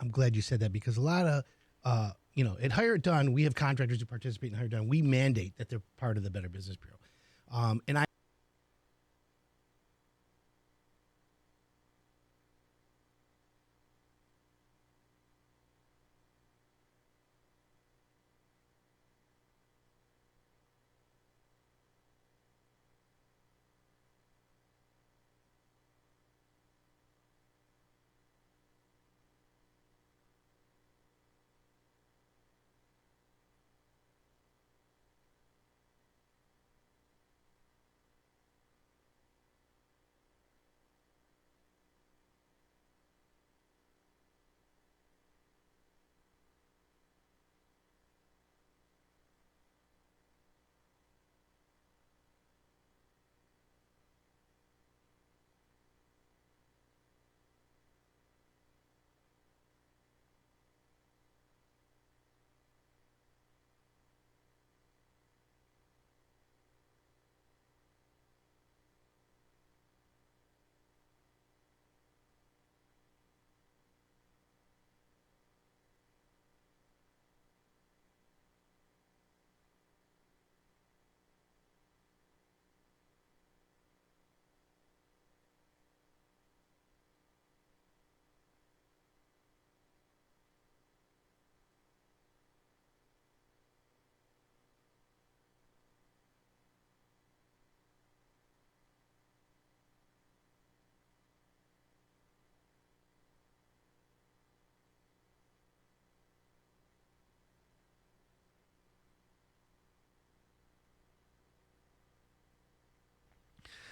I'm glad you said that, because a lot of, at Hire It Done, we have contractors who participate in Hire It Done. We mandate that they're part of the Better Business Bureau. And I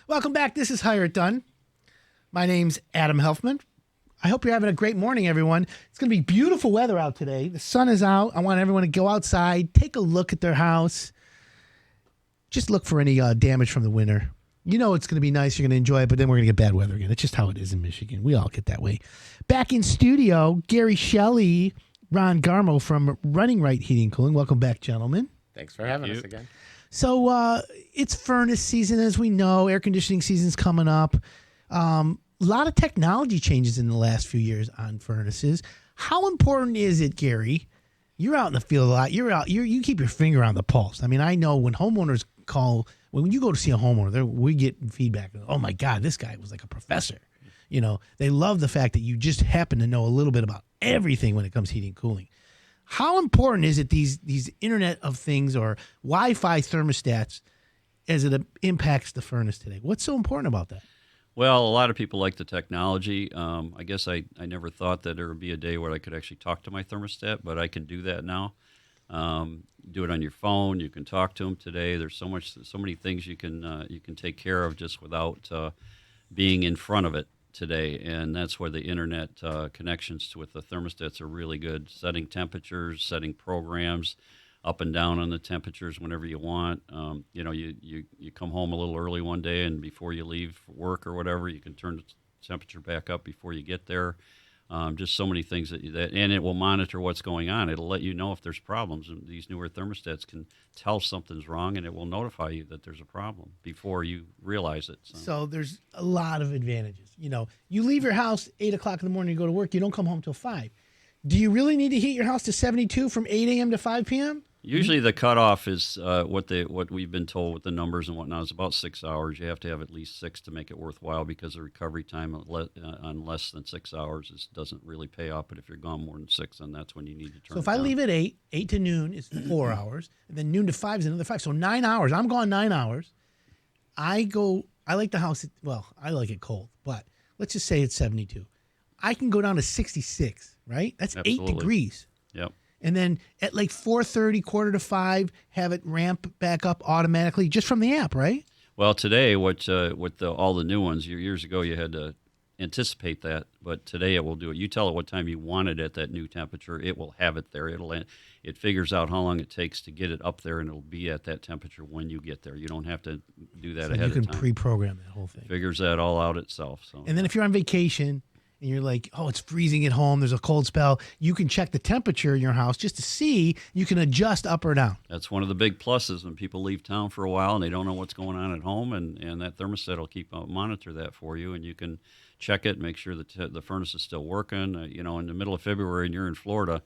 Welcome back. This is Hire It Done. My name's Adam Helfman. I hope you're having a great morning, everyone. It's going to be beautiful weather out today. The sun is out. I want everyone to go outside, take a look at their house. Just look for any damage from the winter. It's going to be nice. You're going to enjoy it, but then we're going to get bad weather again. It's just how it is in Michigan. We all get that way. Back in studio, Gary Shelley, Ron Garmo from Running Right Heating and Cooling. Welcome back, gentlemen. Thanks for having us again. So it's furnace season, as we know. Air conditioning season's coming up. A lot of technology changes in the last few years on furnaces. How important is it, Gary? You're out in the field a lot. You're out. You keep your finger on the pulse. I mean, I know when homeowners call, when you go to see a homeowner, we get feedback. Oh my God, this guy was like a professor. They love the fact that you just happen to know a little bit about everything when it comes to heating and cooling. How important is it, these Internet of Things or Wi-Fi thermostats, as it impacts the furnace today? What's so important about that? Well, a lot of people like the technology. I guess I never thought that there would be a day where I could actually talk to my thermostat, but I can do that now. Do it on your phone. You can talk to them today. There's so many things you can take care of just without being in front of it today, and that's where the internet connections with the thermostats are really good. Setting temperatures, setting programs, up and down on the temperatures whenever you want. You come home a little early one day, and before you leave for work or whatever, you can turn the temperature back up before you get there. Just so many things and it will monitor what's going on. It'll let you know if there's problems. And these newer thermostats can tell something's wrong, and it will notify you that there's a problem before you realize it. So there's a lot of advantages. You leave your house 8 o'clock in the morning to go to work. You don't come home till 5. Do you really need to heat your house to 72 from 8 a.m. to 5 p.m.? Usually the cutoff is what we've been told with the numbers and whatnot is about 6 hours. You have to have at least 6 to make it worthwhile, because the recovery time on less than 6 hours doesn't really pay off. But if you're gone more than 6, then that's when you need to turn. So if I leave at 8 to noon is 4 hours, and then noon to 5 is another 5. So 9 hours. I'm gone 9 hours. I like the house. I like it cold, but let's just say it's 72. I can go down to 66, right? That's Absolutely. 8 degrees. Yep. And then at like 4:30, 4:45, have it ramp back up automatically just from the app, right? Well, today, with all the new ones, years ago you had to anticipate that, but today it will do it. You tell it what time you want it at that new temperature, it will have it there. It figures out how long it takes to get it up there, and it'll be at that temperature when you get there. You don't have to do that So ahead of time. you can pre-program that whole thing. Figures that all out itself. So. And then if you're on vacation and you're like, oh, it's freezing at home, there's a cold spell, you can check the temperature in your house just to see. You can adjust up or down. That's one of the big pluses when people leave town for a while and they don't know what's going on at home, and that thermostat will monitor that for you, and you can check it, make sure that the furnace is still working. In the middle of February and you're in Florida,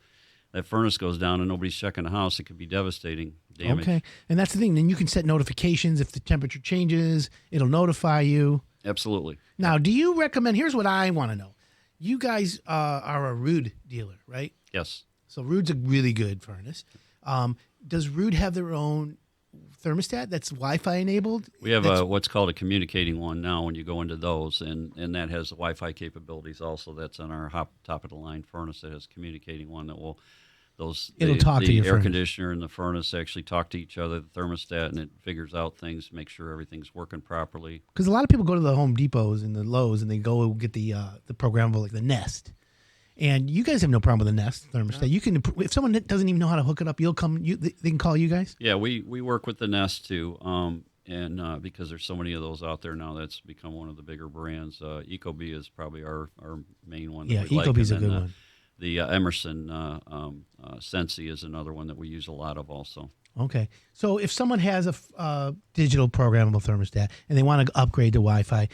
that furnace goes down and nobody's checking the house, it could be devastating damage. Okay, and that's the thing. Then you can set notifications. If the temperature changes, it'll notify you. Absolutely. Now, do you recommend, here's what I want to know. You guys are a Rude dealer, right? Yes. So Rude's a really good furnace. Does Rude have their own thermostat that's Wi-Fi enabled? We have what's called a communicating one now when you go into those, and that has the Wi-Fi capabilities also. That's on our top-of-the-line furnace that has a communicating one that will It'll talk to your air furnace. conditioner and the furnace actually talk to each other, the thermostat, and it figures out things, make sure everything's working properly. Because a lot of people go to the Home Depots and the Lowe's and they go get the programmable, like the Nest. And you guys have no problem with the Nest thermostat. You can, if someone doesn't even know how to hook it up, they can call you guys. Yeah, we work with the Nest too, and because there's so many of those out there now, that's become one of the bigger brands. Ecobee is probably our main one. Yeah, that we Ecobee's like. a good one. The Emerson Sensi is another one that we use a lot of also. Okay. So if someone has a digital programmable thermostat and they want to upgrade to Wi-Fi,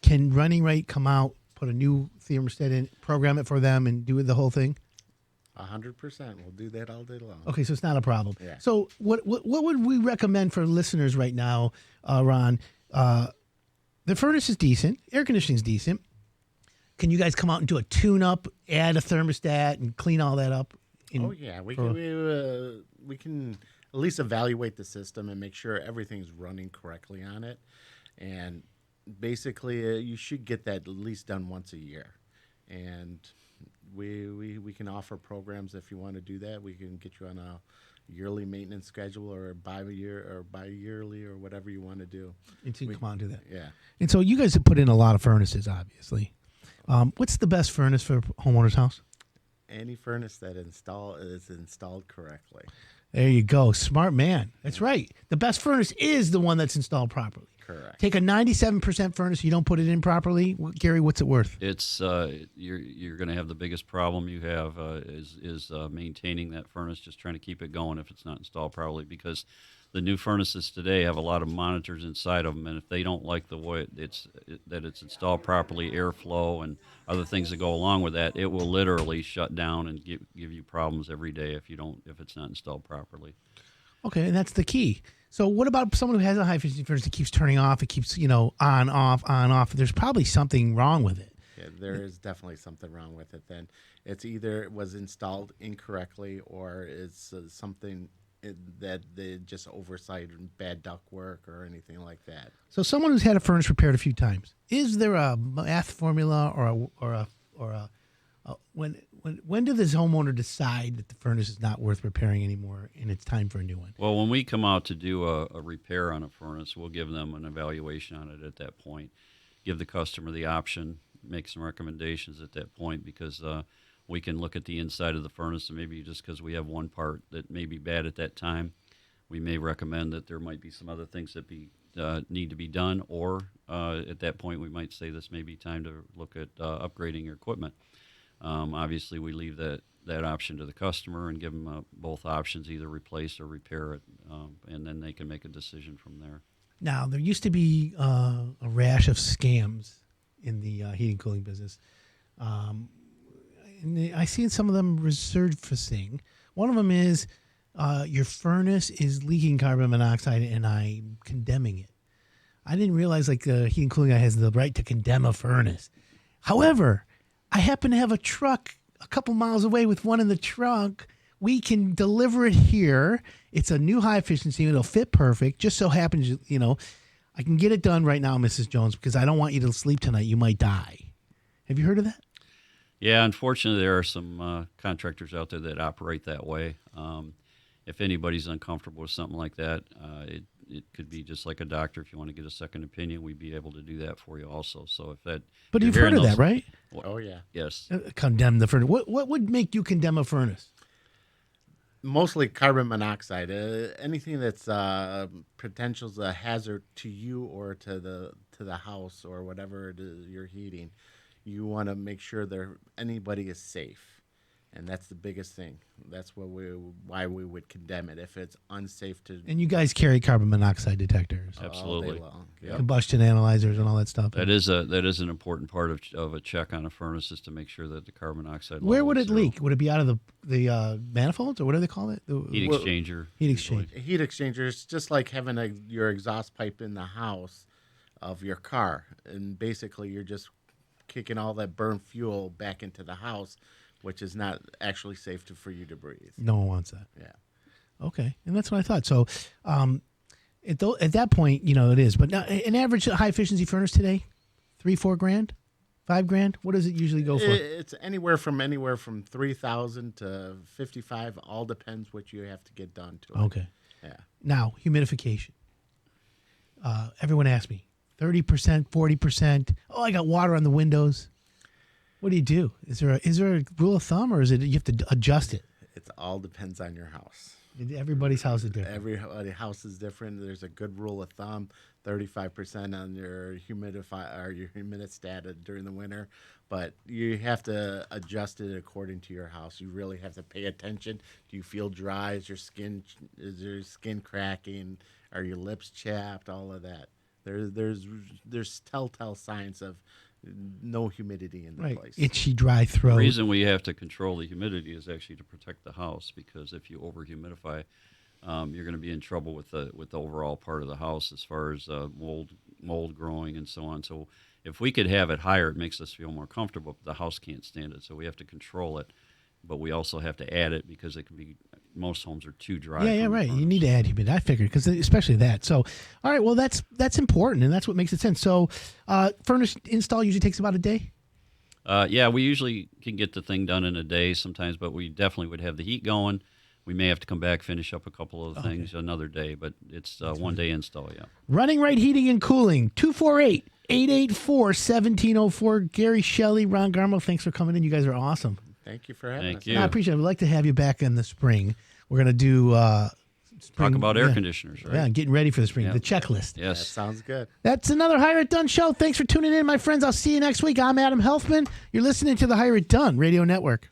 can Running Right come out, put a new thermostat in, program it for them, and do the whole thing? 100%. We'll do that all day long. Okay, so it's not a problem. Yeah. So what would we recommend for listeners right now, Ron? The furnace is decent. Air conditioning is decent. Can you guys come out and do a tune-up, add a thermostat, and clean all that up? We can at least evaluate the system and make sure everything's running correctly on it. And basically, you should get that at least done once a year. And we can offer programs if you want to do that. We can get you on a yearly maintenance schedule or bi-yearly or whatever you want to do. And so you come out and do that. Yeah. And so you guys have put in a lot of furnaces, obviously. What's the best furnace for a homeowner's house? Any furnace that is installed correctly. There you go. Smart man. That's right. The best furnace is the one that's installed properly. Correct. Take a 97% furnace, you don't put it in properly. Gary, what's it worth? It's you're going to have the biggest problem you have is maintaining that furnace, just trying to keep it going if it's not installed properly, because the new furnaces today have a lot of monitors inside of them, and if they don't like the way it's installed properly, airflow and other things that go along with that, it will literally shut down and give you problems every day if it's not installed properly. Okay, and that's the key. So what about someone who has a high-efficiency furnace that keeps turning off? It keeps, on, off. There's probably something wrong with it. Yeah, there is definitely something wrong with it. Then it's either it was installed incorrectly or it's something that they just oversight and bad duct work or anything like that. So someone who's had a furnace repaired a few times, is there a math formula when did this homeowner decide that the furnace is not worth repairing anymore and it's time for a new one? Well, when we come out to do a repair on a furnace, we'll give them an evaluation on it at that point, give the customer the option, make some recommendations at that point, because we can look at the inside of the furnace, and maybe just because we have one part that may be bad at that time, we may recommend that there might be some other things that need to be done, or at that point we might say this may be time to look at upgrading your equipment. Obviously, we leave that option to the customer and give them both options, either replace or repair it, and then they can make a decision from there. Now, there used to be a rash of scams in the heating cooling business. And I see some of them resurfacing. One of them is your furnace is leaking carbon monoxide, and I'm condemning it. I didn't realize like the heating cooling guy has the right to condemn a furnace. However, I happen to have a truck a couple miles away with one in the trunk. We can deliver it here. It's a new high efficiency. It'll fit perfect. Just so happens, I can get it done right now, Mrs. Jones, because I don't want you to sleep tonight. You might die. Have you heard of that? Yeah, unfortunately, there are some contractors out there that operate that way. If anybody's uncomfortable with something like that, it could be just like a doctor. If you want to get a second opinion, we'd be able to do that for you also. So if that, but you've heard of that, right? Oh yeah. Yes. Condemn the furnace. What would make you condemn a furnace? Mostly carbon monoxide. Anything that's potential's a hazard to you or to the house or whatever it is you're heating. You want to make sure anybody is safe, and that's the biggest thing. That's why we would condemn it if it's unsafe to. And you guys carry carbon monoxide detectors, Absolutely. All day long. Yep. Combustion analyzers, and all that stuff. That is an important part of a check on a furnace, is to make sure that the carbon monoxide. Where level would is it zero. leak? Would it be out of the manifolds, or what do they call it? Heat exchanger. Heat usually. exchanger. Heat exchangers, just like having your exhaust pipe in the house of your car, and basically you're just kicking all that burned fuel back into the house, which is not actually safe for you to breathe. No one wants that. Yeah. Okay, and that's what I thought. So, at that point, it is. But now, an average high efficiency furnace today, $3-4 grand, $5 grand. What does it usually go for? It's anywhere from $3,000 to $55,000. All depends what you have to get done to it. Okay. Yeah. Now, humidification. Everyone asks me, 30%, 40%. Oh, I got water on the windows. What do you do? Is there a rule of thumb, or is it you have to adjust it? It all depends on your house. Everybody's house is different. Every house is different. There's a good rule of thumb: 35% on your humidifier or your humidistat during the winter. But you have to adjust it according to your house. You really have to pay attention. Do you feel dry? Is your skin cracking? Are your lips chapped? All of that. There's telltale signs of no humidity in the place. Itchy, dry throat. The reason we have to control the humidity is actually to protect the house, because if you over humidify, you're going to be in trouble with the overall part of the house as far as mold growing and so on. So if we could have it higher, it makes us feel more comfortable. But the house can't stand it, so we have to control it. But we also have to add it because it can be. Most homes are too dry. Yeah, right. You need to add humidity. I figured, because especially that. So, all right. Well, that's important, and that's what makes it sense. So, furnace install usually takes about a day. Yeah, we usually can get the thing done in a day sometimes, but we definitely would have the heat going. We may have to come back, finish up a couple of things another day, but it's one day install. Yeah. Running Right Heating and Cooling, 248-884-1704. Gary Shelley, Ron Garmo, thanks for coming in. You guys are awesome. Thank you for having us. You. I appreciate it. We'd like to have you back in the spring. We're going to do spring. Talk about air conditioners, right? Yeah, getting ready for the spring. Yeah. The checklist. Yes. That sounds good. That's another Hire It Done show. Thanks for tuning in, my friends. I'll see you next week. I'm Adam Helfman. You're listening to the Hire It Done Radio Network.